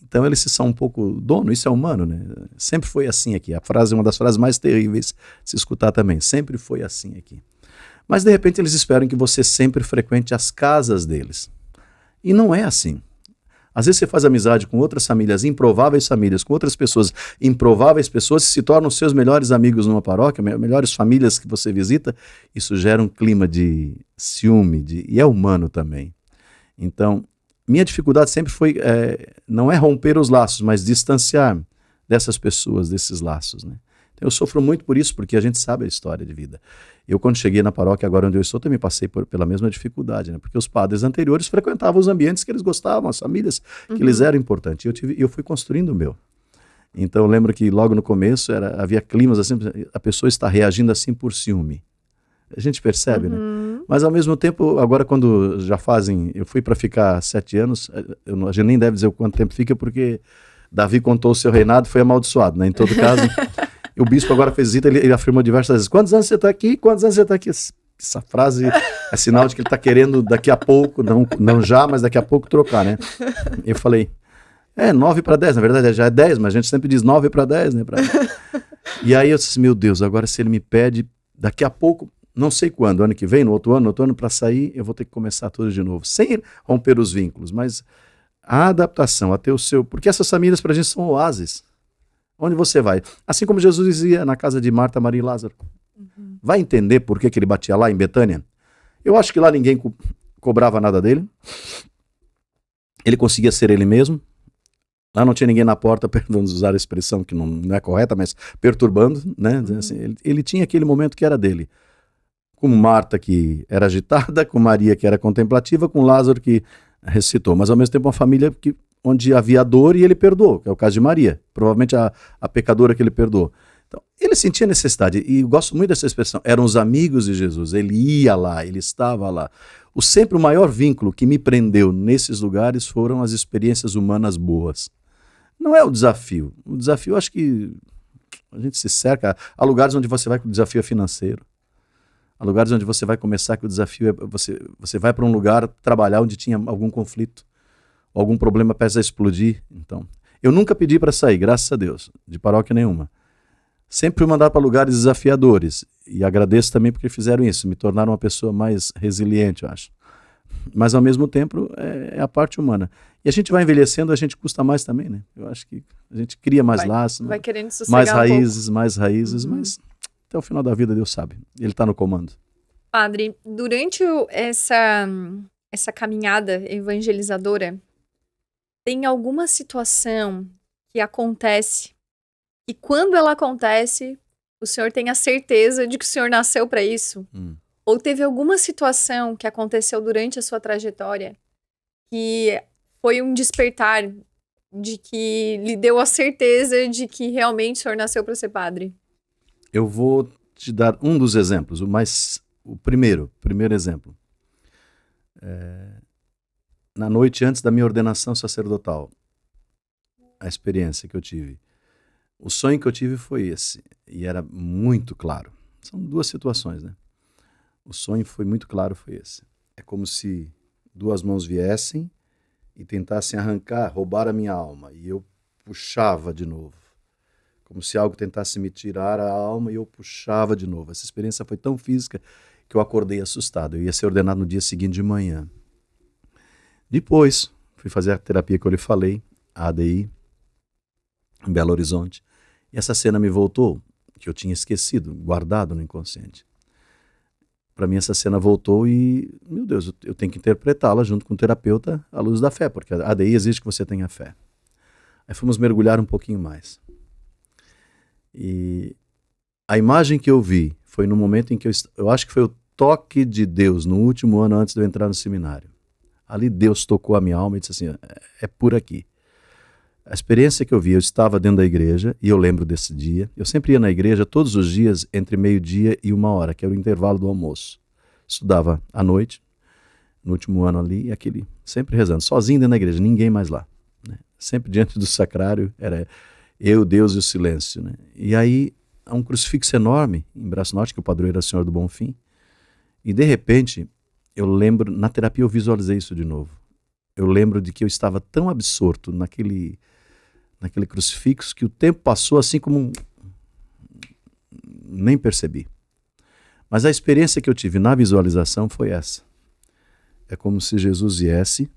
Então eles são um pouco dono, isso é humano, né? Sempre foi assim aqui. A frase é uma das frases mais terríveis de se escutar também. Sempre foi assim aqui. Mas de repente eles esperam que você sempre frequente as casas deles. E não é assim. Às vezes você faz amizade com outras famílias, improváveis famílias, com outras pessoas, improváveis pessoas, se tornam seus melhores amigos numa paróquia, melhores famílias que você visita. Isso gera um clima de ciúme, e é humano também. Então, minha dificuldade sempre foi, não é romper os laços, mas distanciar-me dessas pessoas, desses laços, né? Então, eu sofro muito por isso, porque a gente sabe a história de vida. Eu, quando cheguei na paróquia, agora onde eu estou, também passei pela mesma dificuldade, né? Porque os padres anteriores frequentavam os ambientes que eles gostavam, as famílias que lhes eram importantes. Eu fui construindo o meu. Então, eu lembro que logo no começo havia climas assim, a pessoa está reagindo assim por ciúme. A gente percebe, né? Mas ao mesmo tempo, agora quando já fazem, eu fui para ficar 7 anos, a gente nem deve dizer o quanto tempo fica, porque Davi contou o seu reinado e foi amaldiçoado, né? Em todo caso, o bispo agora fez visita, ele afirmou diversas vezes, quantos anos você está aqui? Quantos anos você está aqui? Essa frase é sinal de que ele está querendo daqui a pouco, não já, mas daqui a pouco trocar, né? Eu falei, 9 para 10, na verdade já é 10, mas a gente sempre diz 9 para 10, né? E aí eu disse, meu Deus, agora se ele me pede, daqui a pouco, não sei quando, ano que vem, no outro ano, para sair, eu vou ter que começar tudo de novo, sem romper os vínculos, mas a adaptação, a ter o seu... Porque essas famílias para a gente são oásis. Onde você vai? Assim como Jesus ia na casa de Marta, Maria e Lázaro. Vai entender por que ele batia lá em Betânia? Eu acho que lá ninguém cobrava nada dele. Ele conseguia ser ele mesmo. Lá não tinha ninguém na porta, perdão de usar a expressão que não é correta, mas perturbando, né? Assim, ele tinha aquele momento que era dele. Com Marta, que era agitada, com Maria, que era contemplativa, com Lázaro, que recitou. Mas ao mesmo tempo uma família onde havia dor e ele perdoou, que é o caso de Maria. Provavelmente a pecadora que ele perdoou. Então, ele sentia necessidade, e eu gosto muito dessa expressão, eram os amigos de Jesus, ele ia lá, ele estava lá. Sempre o maior vínculo que me prendeu nesses lugares foram as experiências humanas boas. Não é o desafio. O desafio, acho que a gente se cerca. Há lugares onde você vai com o desafio é financeiro. Há lugares onde você vai começar que o desafio é... Você vai para um lugar trabalhar onde tinha algum conflito, algum problema prestes a explodir. Então, eu nunca pedi para sair, graças a Deus, de paróquia nenhuma. Sempre fui mandado para lugares desafiadores. E agradeço também porque fizeram isso. Me tornaram uma pessoa mais resiliente, eu acho. Mas, ao mesmo tempo, é a parte humana. E a gente vai envelhecendo, a gente custa mais também, né? Eu acho que a gente cria mais laços, vai querendo sossegar mais raízes, mas até o final da vida Deus sabe. Ele está no comando. Padre, durante essa caminhada evangelizadora, tem alguma situação que acontece e quando ela acontece, o senhor tem a certeza de que o senhor nasceu para isso? Ou teve alguma situação que aconteceu durante a sua trajetória que foi um despertar de que lhe deu a certeza de que realmente o senhor nasceu para ser padre? Eu vou te dar um dos exemplos, o primeiro exemplo. Na noite antes da minha ordenação sacerdotal, a experiência que eu tive. O sonho que eu tive foi esse, e era muito claro. São duas situações, né? O sonho foi muito claro, foi esse. É como se duas mãos viessem e tentassem roubar a minha alma. E eu puxava de novo. Como se algo tentasse me tirar a alma e eu puxava de novo. Essa experiência foi tão física que eu acordei assustado. Eu ia ser ordenado no dia seguinte de manhã. Depois, fui fazer a terapia que eu lhe falei, a ADI, em Belo Horizonte. E essa cena me voltou, que eu tinha esquecido, guardado no inconsciente. Para mim essa cena voltou e, meu Deus, eu tenho que interpretá-la junto com o terapeuta à luz da fé, porque a ADI exige que você tenha fé. Aí fomos mergulhar um pouquinho mais. E a imagem que eu vi foi no momento em que eu acho que foi o toque de Deus no último ano antes de eu entrar no seminário. Ali Deus tocou a minha alma e disse assim, é por aqui. A experiência que eu vi, eu estava dentro da igreja, e eu lembro desse dia. Eu sempre ia na igreja todos os dias entre 12:00 e 1h, que era o intervalo do almoço. Estudava à noite, no último ano ali, e sempre rezando, sozinho dentro da igreja, ninguém mais lá, né? Sempre diante do sacrário, era eu, Deus e o silêncio, né? E aí, há um crucifixo enorme em Braço Norte, que o padroeiro era o Senhor do Bonfim, e de repente, eu lembro, na terapia eu visualizei isso de novo. Eu lembro de que eu estava tão absorto naquele crucifixo que o tempo passou assim como nem percebi. Mas a experiência que eu tive na visualização foi essa. É como se Jesus viesse,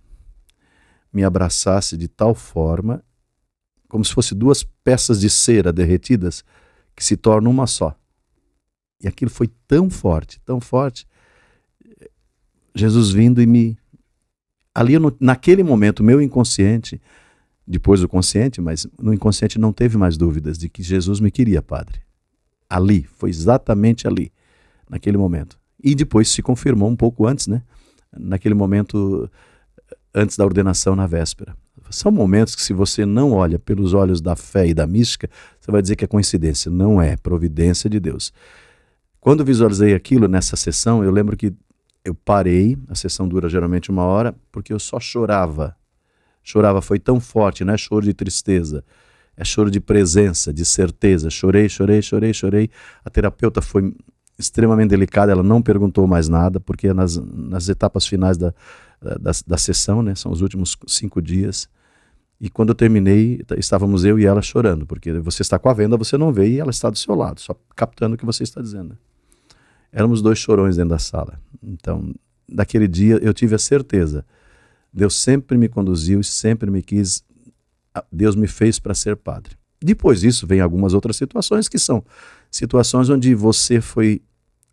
me abraçasse de tal forma, como se fosse 2 peças de cera derretidas que se tornam uma só. E aquilo foi tão forte, Jesus vindo e me... Ali, naquele momento, o meu inconsciente, depois o consciente, mas no inconsciente não teve mais dúvidas de que Jesus me queria, padre. Ali, foi exatamente ali, naquele momento. E depois se confirmou um pouco antes, né? Naquele momento, antes da ordenação na véspera. São momentos que, se você não olha pelos olhos da fé e da mística, você vai dizer que é coincidência. Não é, providência de Deus. Quando eu visualizei aquilo nessa sessão, eu lembro que eu parei, a sessão dura geralmente 1h, porque eu só chorava. Chorava, foi tão forte, não é choro de tristeza, é choro de presença, de certeza. Chorei. A terapeuta foi extremamente delicada, ela não perguntou mais nada, porque nas etapas finais da sessão, né, são os últimos 5 dias, e quando eu terminei, estávamos eu e ela chorando, porque você está com a venda, você não vê, e ela está do seu lado, só captando o que você está dizendo. Éramos 2 chorões dentro da sala. Então, naquele dia, eu tive a certeza, Deus sempre me conduziu e sempre me quis, Deus me fez para ser padre. Depois disso, vem algumas outras situações, que são situações onde você foi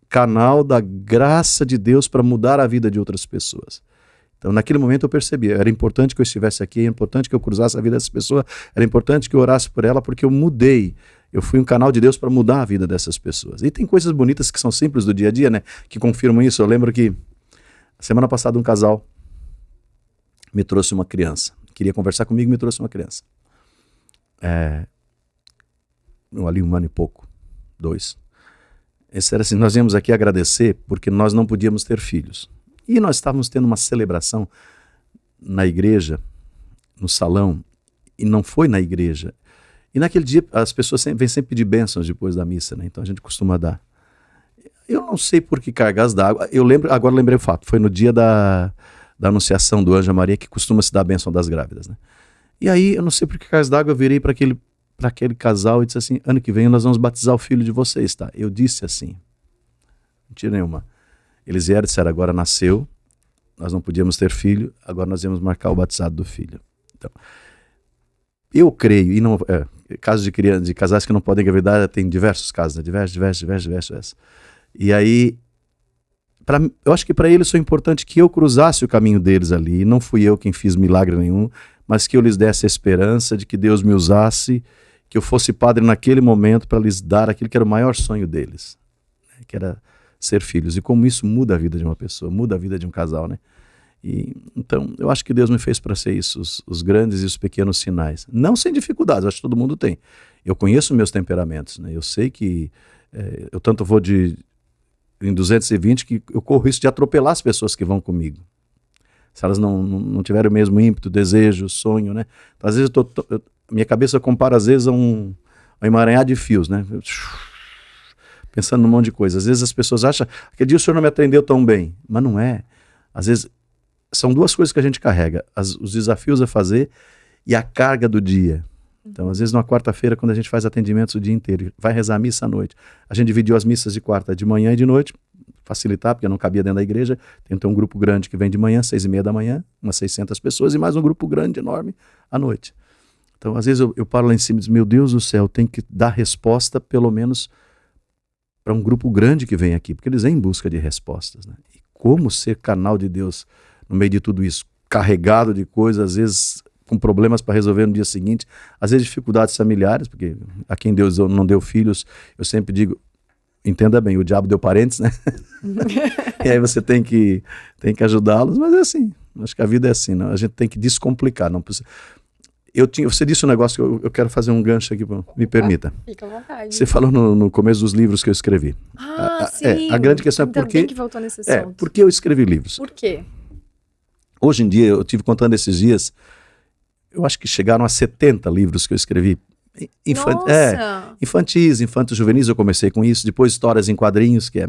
canal da graça de Deus para mudar a vida de outras pessoas. Então, naquele momento eu percebi, era importante que eu estivesse aqui, era importante que eu cruzasse a vida dessa pessoa, era importante que eu orasse por ela, porque eu mudei. Eu fui um canal de Deus para mudar a vida dessas pessoas. E tem coisas bonitas que são simples do dia a dia, né, que confirmam isso. Eu lembro que, semana passada, um casal me trouxe uma criança. Queria conversar comigo, me trouxe uma criança. Ali 1 ano e pouco, 2. Esse era assim, nós viemos aqui agradecer porque nós não podíamos ter filhos. E nós estávamos tendo uma celebração na igreja, no salão, e não foi na igreja. E naquele dia as pessoas vêm sempre pedir bênçãos depois da missa, né? Então a gente costuma dar. Eu não sei por que cargas d'água. Agora lembrei o fato, foi no dia da anunciação do Anjo a Maria que costuma se dar a bênção das grávidas, né? E aí, eu não sei por que cargas d'água, eu virei para aquele casal e disse assim, ano que vem nós vamos batizar o filho de vocês, tá? Eu disse assim, mentira nenhuma. Eles vieram e disseram, agora nasceu, nós não podíamos ter filho, agora nós íamos marcar o batizado do filho. Então, eu creio, e não, casos de casais que não podem engravidar, tem diversos casos, né? Diversos. E aí, eu acho que para eles foi importante que eu cruzasse o caminho deles ali, e não fui eu quem fiz milagre nenhum, mas que eu lhes desse a esperança de que Deus me usasse, que eu fosse padre naquele momento para lhes dar aquilo que era o maior sonho deles, né? Que era ser filhos. E como isso muda a vida de uma pessoa, muda a vida de um casal, né? Então, eu acho que Deus me fez para ser isso, os grandes e os pequenos sinais. Não sem dificuldades, acho que todo mundo tem. Eu conheço meus temperamentos, né? Eu sei que eu tanto vou em 220 que eu corro risco de atropelar as pessoas que vão comigo. Se elas não tiverem o mesmo ímpeto, desejo, sonho, né? Então, às vezes minha cabeça compara às vezes a um emaranhado de fios, né? Pensando num monte de coisa. Às vezes as pessoas acham, aquele dia o senhor não me atendeu tão bem, mas não é. Às vezes são 2 coisas que a gente carrega, os desafios a fazer e a carga do dia. Então, às vezes, numa quarta-feira, quando a gente faz atendimentos o dia inteiro, vai rezar a missa à noite. A gente dividiu as missas de quarta de manhã e de noite, facilitar, porque não cabia dentro da igreja. Tem então um grupo grande que vem de manhã, 6h30 da manhã, umas 600 pessoas, e mais um grupo grande, enorme, à noite. Então, às vezes, eu paro lá em cima e digo, meu Deus do céu, tem que dar resposta, pelo menos, para um grupo grande que vem aqui, porque eles vêm em busca de respostas, né? E como ser canal de Deus no meio de tudo isso, carregado de coisas, às vezes com problemas para resolver no dia seguinte, às vezes dificuldades familiares, porque a quem Deus não deu filhos, eu sempre digo, entenda bem, o diabo deu parentes, né? E aí você tem que ajudá-los, mas é assim, acho que a vida é assim, não? A gente tem que descomplicar, não precisa... Você disse um negócio que eu quero fazer um gancho aqui, me permita. Fica à vontade. Você falou no começo dos livros que eu escrevi. Sim. A grande questão é Ainda porque... bem que voltou nesse assunto. Por que eu escrevi livros? Por quê? Hoje em dia, eu tive contando esses dias, eu acho que chegaram a 70 livros que eu escrevi. Nossa! Infantis, infantos juvenis, eu comecei com isso. Depois histórias em quadrinhos, que é a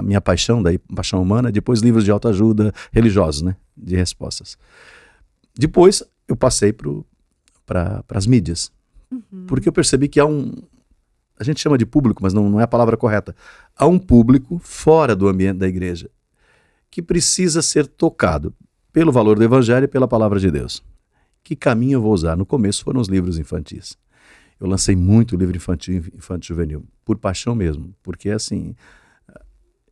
minha paixão, daí paixão humana. Depois livros de autoajuda, religiosos, né? De respostas. Depois eu passei para as mídias. Porque eu percebi que há a gente chama de público, mas não é a palavra correta. Há um público fora do ambiente da igreja que precisa ser tocado pelo valor do evangelho e pela palavra de Deus. Que caminho eu vou usar? No começo foram os livros infantis. Eu lancei muito livro infantil juvenil, por paixão mesmo, porque assim,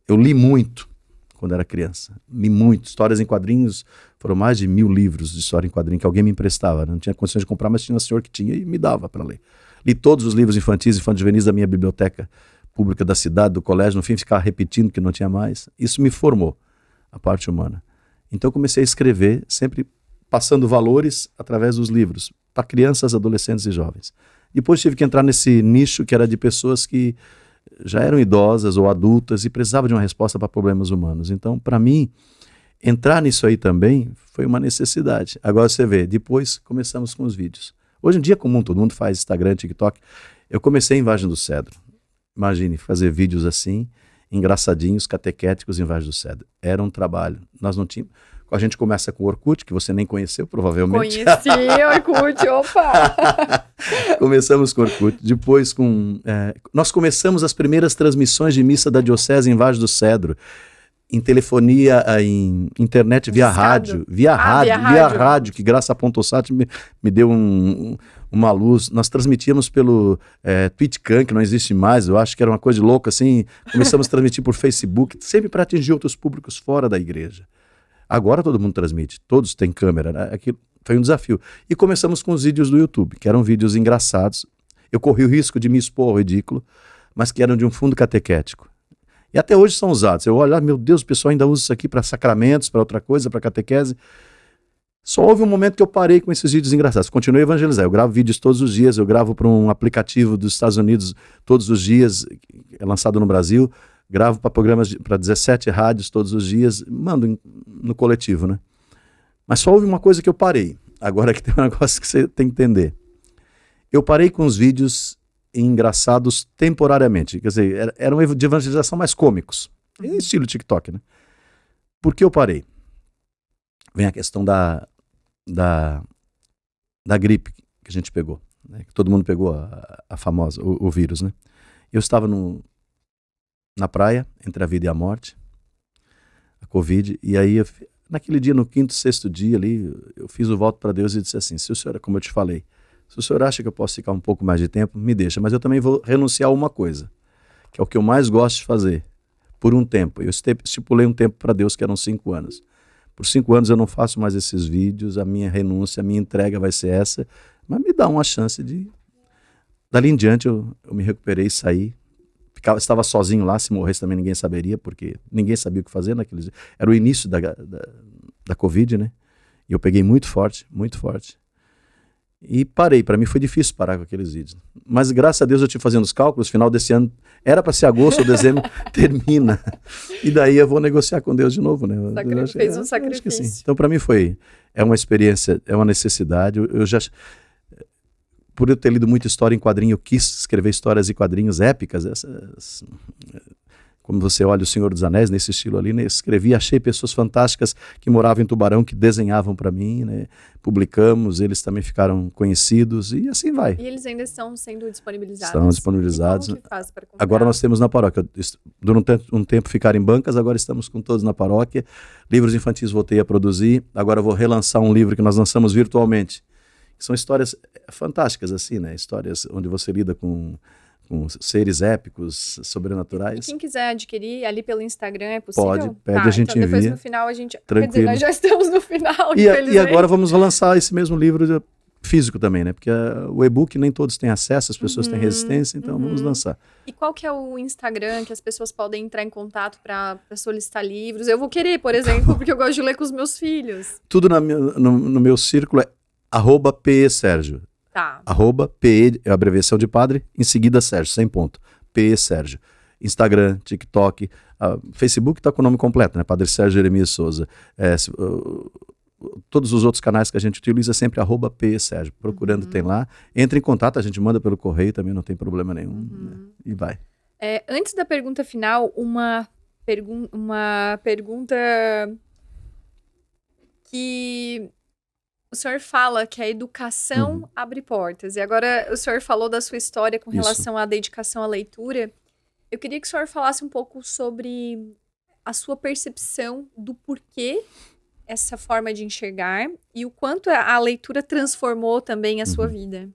eu li muito quando era criança, li muito, histórias em quadrinhos, foram mais de 1000 livros de história em quadrinho que alguém me emprestava, não tinha condições de comprar, mas tinha um senhor que tinha e me dava para ler. Li todos os livros infantis e juvenis da minha biblioteca pública da cidade, do colégio, no fim ficava repetindo que não tinha mais. Isso me formou, a parte humana. Então eu comecei a escrever, sempre passando valores através dos livros, para crianças, adolescentes e jovens. Depois tive que entrar nesse nicho que era de pessoas que já eram idosas ou adultas e precisavam de uma resposta para problemas humanos. Então, para mim, entrar nisso aí também foi uma necessidade. Agora você vê, depois começamos com os vídeos. Hoje em dia é comum, todo mundo faz Instagram, TikTok. Eu comecei em Vargem do Cedro. Imagine, fazer vídeos assim, engraçadinhos, catequéticos em Vargem do Cedro. Era um trabalho. Nós não tínhamos... A gente começa com o Orkut, que você nem conheceu, provavelmente. Conheci o Orkut, opa! Começamos com o Orkut. Depois nós começamos as primeiras transmissões de missa da diocese em Vargem do Cedro. Em telefonia, em internet, via rádio. Via rádio, que graças a Pontosat me deu uma luz. Nós transmitíamos pelo Twitcam, que não existe mais, eu acho que era uma coisa de louca, assim. Começamos a transmitir por Facebook, sempre para atingir outros públicos fora da igreja. Agora todo mundo transmite, todos têm câmera, né? Aquilo foi um desafio. E começamos com os vídeos do YouTube, que eram vídeos engraçados. Eu corri o risco de me expor ao ridículo, mas que eram de um fundo catequético. E até hoje são usados. Eu olho, meu Deus, o pessoal ainda usa isso aqui para sacramentos, para outra coisa, para catequese. Só houve um momento que eu parei com esses vídeos engraçados. Continuei a evangelizar. Eu gravo vídeos todos os dias, eu gravo para um aplicativo dos Estados Unidos todos os dias, é lançado no Brasil. Gravo para programas, para 17 rádios todos os dias, mando no coletivo, né? Mas só houve uma coisa que eu parei. Agora que tem um negócio que você tem que entender. Eu parei com os vídeos engraçados temporariamente. Quer dizer, eram de evangelização mais cômicos. Estilo TikTok, né? Por que eu parei? Vem a questão da gripe que a gente pegou. Né? Que todo mundo pegou a famosa, o vírus, né? Eu estava na praia, entre a vida e a morte, a Covid, e aí naquele dia, no 5º, 6º dia ali, eu fiz o voto para Deus e disse assim, se o senhor, como eu te falei, se o senhor acha que eu posso ficar um pouco mais de tempo, me deixa, mas eu também vou renunciar a uma coisa, que é o que eu mais gosto de fazer, por um tempo. Eu estipulei um tempo para Deus, que eram 5 anos. Por 5 anos eu não faço mais esses vídeos, a minha renúncia, a minha entrega vai ser essa, mas me dá uma chance de... Dali em diante eu me recuperei e saí. Estava sozinho lá, se morresse também ninguém saberia, porque ninguém sabia o que fazer naqueles dias. Era o início da Covid, né? E eu peguei muito forte. E parei, para mim foi difícil parar com aqueles vídeos. Mas graças a Deus eu estive fazendo os cálculos, final desse ano, era para ser agosto ou dezembro, termina. E daí eu vou negociar com Deus de novo, né? Fez um sacrifício. Então para mim é uma experiência, é uma necessidade. Por eu ter lido muita história em quadrinho, eu quis escrever histórias e quadrinhos épicas, como você olha o Senhor dos Anéis, nesse estilo ali, né? Escrevi, achei pessoas fantásticas que moravam em Tubarão, que desenhavam para mim, né? Publicamos, eles também ficaram conhecidos e assim vai. E eles ainda estão sendo disponibilizados? Estão disponibilizados. E como que faz para comprar? Agora nós temos na paróquia, durante um tempo ficaram em bancas, agora estamos com todos na paróquia. Livros infantis voltei a produzir, agora vou relançar um livro que nós lançamos virtualmente. São histórias fantásticas, assim, né? Histórias onde você lida com seres épicos, sobrenaturais. E quem quiser adquirir ali pelo Instagram, é possível? Pede, a gente então depois envia. No final a gente... Tranquilo. Quer dizer, nós já estamos no final, e agora vamos lançar esse mesmo livro físico também, né? Porque o e-book nem todos têm acesso, as pessoas têm resistência, então vamos lançar. E qual que é o Instagram que as pessoas podem entrar em contato para solicitar livros? Eu vou querer, por exemplo, porque eu gosto de ler com os meus filhos. Tudo no meu círculo é @PE_Sérgio. Tá. @PE é a abreviação de padre, em seguida Sérgio, sem ponto. PE Sérgio. Instagram, TikTok, Facebook está com o nome completo, né? Padre Sérgio Jeremias Souza. Todos os outros canais que a gente utiliza sempre @PE Sérgio. Procurando tem lá. Entre em contato, a gente manda pelo correio também, não tem problema nenhum. Né? E vai. Antes da pergunta final, uma pergunta que o senhor fala que a educação abre portas. E agora o senhor falou da sua história com relação à dedicação à leitura. Eu queria que o senhor falasse um pouco sobre a sua percepção do porquê essa forma de enxergar e o quanto a leitura transformou também a sua vida.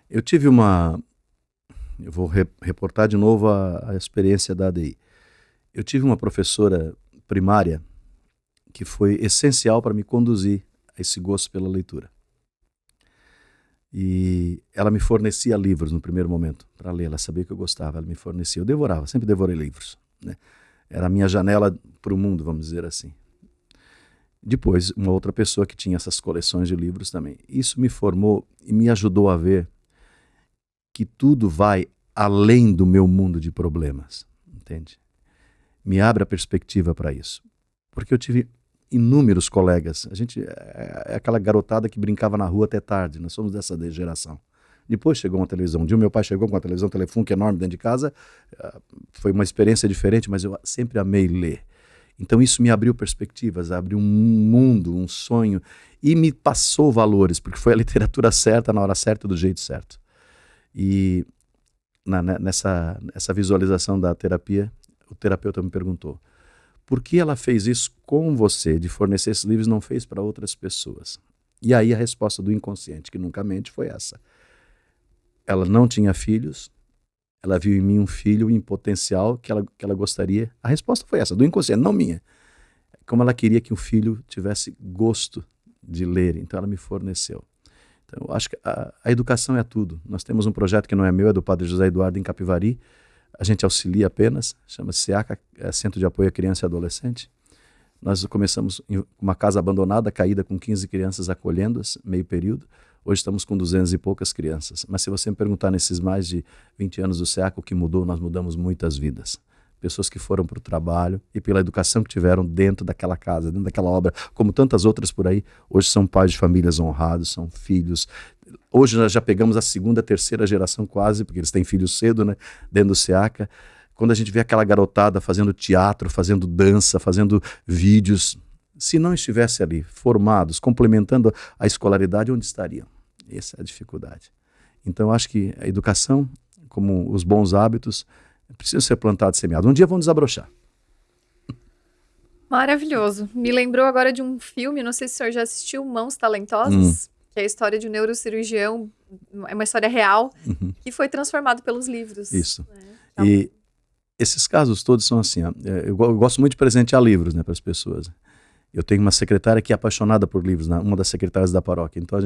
Eu tive eu vou reportar de novo a experiência da ADI. Eu tive uma professora primária que foi essencial para me conduzir a esse gosto pela leitura. E ela me fornecia livros no primeiro momento para ler. Ela sabia que eu gostava, ela me fornecia. Eu devorava, sempre devorei livros. Né? Era a minha janela para o mundo, vamos dizer assim. Depois, uma outra pessoa que tinha essas coleções de livros também. Isso me formou e me ajudou a ver que tudo vai além do meu mundo de problemas. Entende? Me abre a perspectiva para isso. Porque eu tive inúmeros colegas. A gente é aquela garotada que brincava na rua até tarde. Nós somos dessa geração. Depois chegou uma televisão. Um dia meu pai chegou com uma televisão Telefunk enorme dentro de casa. Foi uma experiência diferente, mas eu sempre amei ler. Então isso me abriu perspectivas, abriu um mundo, um sonho e me passou valores, porque foi a literatura certa, na hora certa, do jeito certo. E nessa visualização da terapia, o terapeuta me perguntou: por que ela fez isso com você, de fornecer esses livros, não fez para outras pessoas? E aí a resposta do inconsciente, que nunca mente, foi essa. Ela não tinha filhos, ela viu em mim um filho em potencial que ela gostaria. A resposta foi essa, do inconsciente, não minha. Como ela queria que um filho tivesse gosto de ler, então ela me forneceu. Então eu acho que a educação é tudo. Nós temos um projeto que não é meu, é do Padre José Eduardo em Capivari. A gente auxilia apenas, chama-se SEACA, Centro de Apoio à Criança e Adolescente. Nós começamos em uma casa abandonada, caída, com 15 crianças acolhendo-as, meio período. Hoje estamos com 200 e poucas crianças. Mas se você me perguntar nesses mais de 20 anos do SEACA, o que mudou, nós mudamos muitas vidas. Pessoas que foram para o trabalho e pela educação que tiveram dentro daquela casa, dentro daquela obra, como tantas outras por aí, hoje são pais de famílias honrados, são filhos. Hoje nós já pegamos a segunda, terceira geração quase, porque eles têm filhos cedo, né, dentro do SEACA. Quando a gente vê aquela garotada fazendo teatro, fazendo dança, fazendo vídeos, se não estivesse ali, formados, complementando a escolaridade, onde estariam? Essa é a dificuldade. Então eu acho que a educação, como os bons hábitos, precisam ser plantados e semeados. Um dia vão desabrochar. Maravilhoso. Me lembrou agora de um filme, não sei se o senhor já assistiu, Mãos Talentosas, que é a história de um neurocirurgião, é uma história real, que foi transformado pelos livros. Isso. Né? Então, e esses casos todos são assim. Eu gosto muito de presentear livros, né, para as pessoas. Eu tenho uma secretária que é apaixonada por livros, né, uma das secretárias da paróquia. Então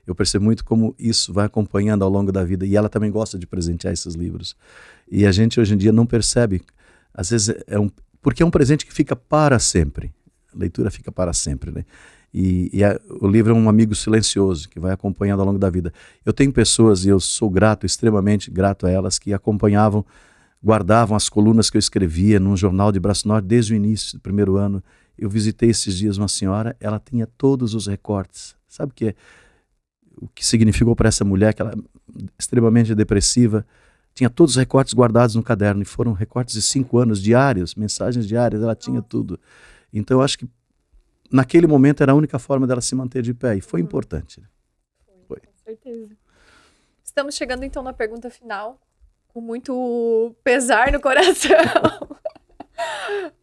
eu percebo muito como isso vai acompanhando ao longo da vida. E ela também gosta de presentear esses livros. E a gente hoje em dia não percebe. Às vezes porque é um presente que fica para sempre. A leitura fica para sempre, né? O livro é um amigo silencioso que vai acompanhando ao longo da vida. Eu tenho pessoas, e eu sou grato, extremamente grato a elas, que acompanhavam, guardavam as colunas que eu escrevia num jornal de Braço Norte desde o início do primeiro ano. Eu visitei esses dias uma senhora, ela tinha todos os recortes. Sabe o que significou para essa mulher, que ela é extremamente depressiva, tinha todos os recortes guardados no caderno, e foram recortes de 5 anos, diários, mensagens diárias, ela tinha tudo. Então eu acho que naquele momento era a única forma dela se manter de pé, e foi importante. Foi. Com certeza. Estamos chegando então na pergunta final, com muito pesar no coração.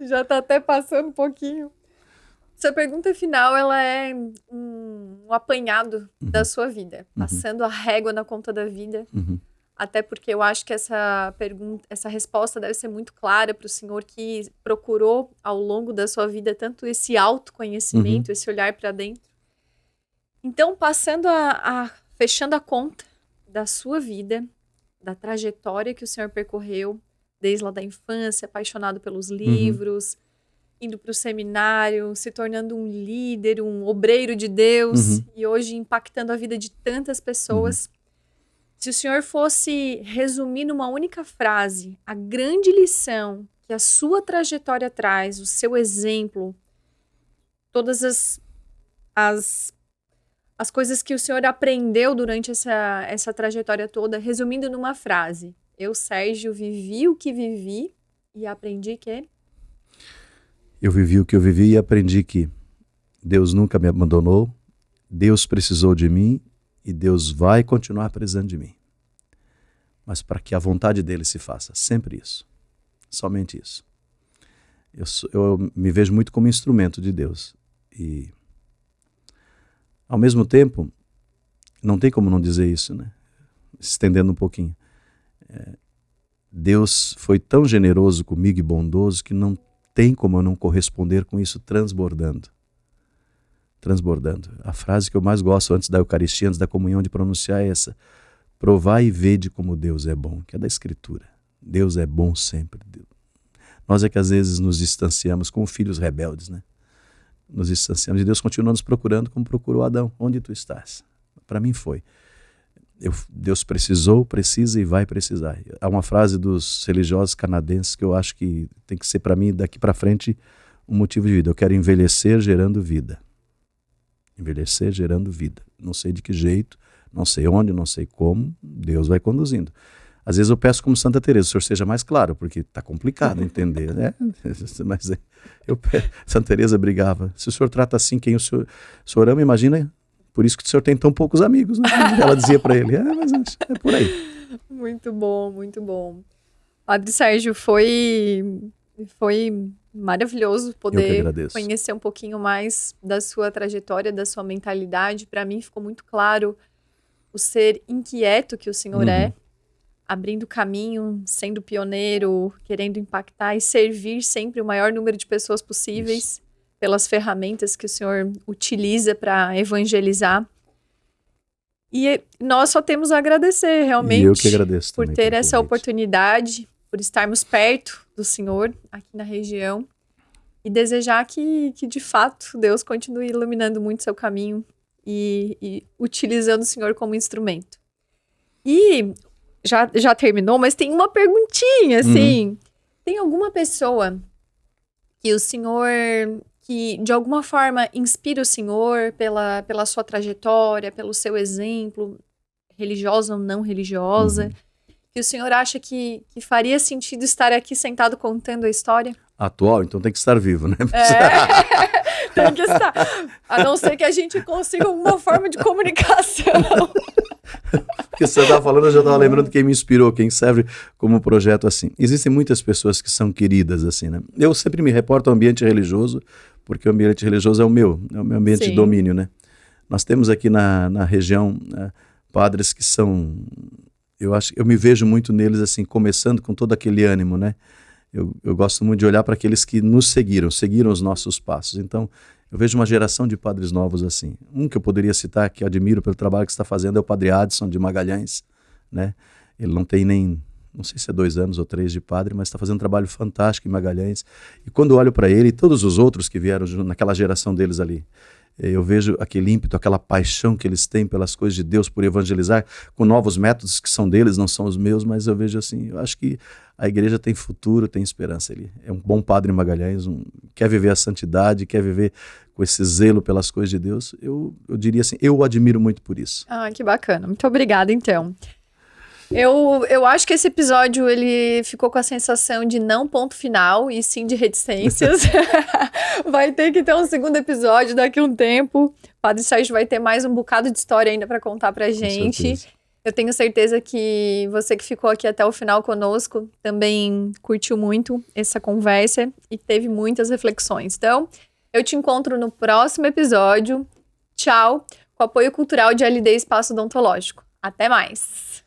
Já está até passando um pouquinho. Essa pergunta final, ela é um apanhado da sua vida, passando a régua na conta da vida. Até porque eu acho que essa resposta deve ser muito clara para o senhor que procurou ao longo da sua vida tanto esse autoconhecimento, esse olhar para dentro. Então, fechando a conta da sua vida, da trajetória que o senhor percorreu, desde lá da infância, apaixonado pelos livros, indo para o seminário, se tornando um líder, um obreiro de Deus, e hoje impactando a vida de tantas pessoas. Se o senhor fosse resumir numa única frase a grande lição que a sua trajetória traz, o seu exemplo, todas as coisas que o senhor aprendeu durante essa trajetória toda, resumindo numa frase: eu, Sérgio, vivi o que vivi e aprendi que... Eu vivi o que eu vivi e aprendi que Deus nunca me abandonou, Deus precisou de mim e Deus vai continuar precisando de mim. Mas para que a vontade dele se faça, sempre isso. Somente isso. Eu me vejo muito como instrumento de Deus. E, ao mesmo tempo, não tem como não dizer isso, né? Estendendo um pouquinho. Deus foi tão generoso comigo e bondoso que não tem como eu não corresponder com isso transbordando. Transbordando. A frase que eu mais gosto antes da Eucaristia, antes da comunhão, de pronunciar é essa: provai e vede como Deus é bom, que é da Escritura. Deus é bom sempre. Nós é que às vezes nos distanciamos como filhos rebeldes, né? Nos distanciamos e Deus continua nos procurando como procurou Adão. Onde tu estás? Para mim foi. Deus precisou, precisa e vai precisar. Há uma frase dos religiosos canadenses que eu acho que tem que ser para mim daqui para frente um motivo de vida. Eu quero envelhecer gerando vida. Envelhecer gerando vida. Não sei de que jeito, não sei onde, não sei como, Deus vai conduzindo. Às vezes eu peço como Santa Teresa, o senhor seja mais claro, porque está complicado entender, né? Mas Santa Teresa brigava. Se o senhor trata assim quem o senhor ama, imagina, por isso que o senhor tem tão poucos amigos, né? Ela dizia para ele, mas é por aí. Muito bom, muito bom. Padre Sérgio, foi maravilhoso poder conhecer um pouquinho mais da sua trajetória, da sua mentalidade. Para mim ficou muito claro o ser inquieto que o senhor é, abrindo caminho, sendo pioneiro, querendo impactar e servir sempre o maior número de pessoas possíveis pelas ferramentas que o senhor utiliza para evangelizar. E nós só temos a agradecer, realmente, e eu que agradeço por ter essa oportunidade, por estarmos perto do senhor aqui na região e desejar que de fato Deus continue iluminando muito seu caminho e utilizando o senhor como instrumento. E já terminou, mas tem uma perguntinha, assim. Tem alguma pessoa que o senhor, que de alguma forma inspira o senhor pela sua trajetória, pelo seu exemplo, religiosa ou não religiosa, que o senhor acha que faria sentido estar aqui sentado contando a história? Atual, então tem que estar vivo, né? Tem que estar. A não ser que a gente consiga alguma forma de comunicação. Porque você estava falando, eu já estava lembrando quem me inspirou, quem serve como projeto assim. Existem muitas pessoas que são queridas assim, né? Eu sempre me reporto ao ambiente religioso, porque o ambiente religioso é o meu ambiente de domínio, né? Nós temos aqui na região padres que são, eu me vejo muito neles assim, começando com todo aquele ânimo, né? Eu gosto muito de olhar para aqueles que nos seguiram os nossos passos. Então, eu vejo uma geração de padres novos assim. Um que eu poderia citar, que eu admiro pelo trabalho que está fazendo, é o padre Adson de Magalhães, né? Ele não tem nem, não sei se é 2 anos ou 3 de padre, mas está fazendo um trabalho fantástico em Magalhães. E quando eu olho para ele e todos os outros que vieram naquela geração deles ali, eu vejo aquele ímpeto, aquela paixão que eles têm pelas coisas de Deus, por evangelizar, com novos métodos que são deles, não são os meus, mas eu vejo assim, eu acho que a igreja tem futuro, tem esperança. Ele é um bom padre em Magalhães, quer viver a santidade, quer viver com esse zelo pelas coisas de Deus. Eu diria assim, eu o admiro muito por isso. Ah, que bacana. Muito obrigada, então. Eu acho que esse episódio ele ficou com a sensação de não ponto final e sim de reticências. Vai ter que ter um segundo episódio daqui a um tempo. O Padre Sérgio vai ter mais um bocado de história ainda para contar pra gente. Eu tenho certeza que você que ficou aqui até o final conosco também curtiu muito essa conversa e teve muitas reflexões. Então, eu te encontro no próximo episódio. Tchau, com apoio cultural de LD Espaço Odontológico. Até mais!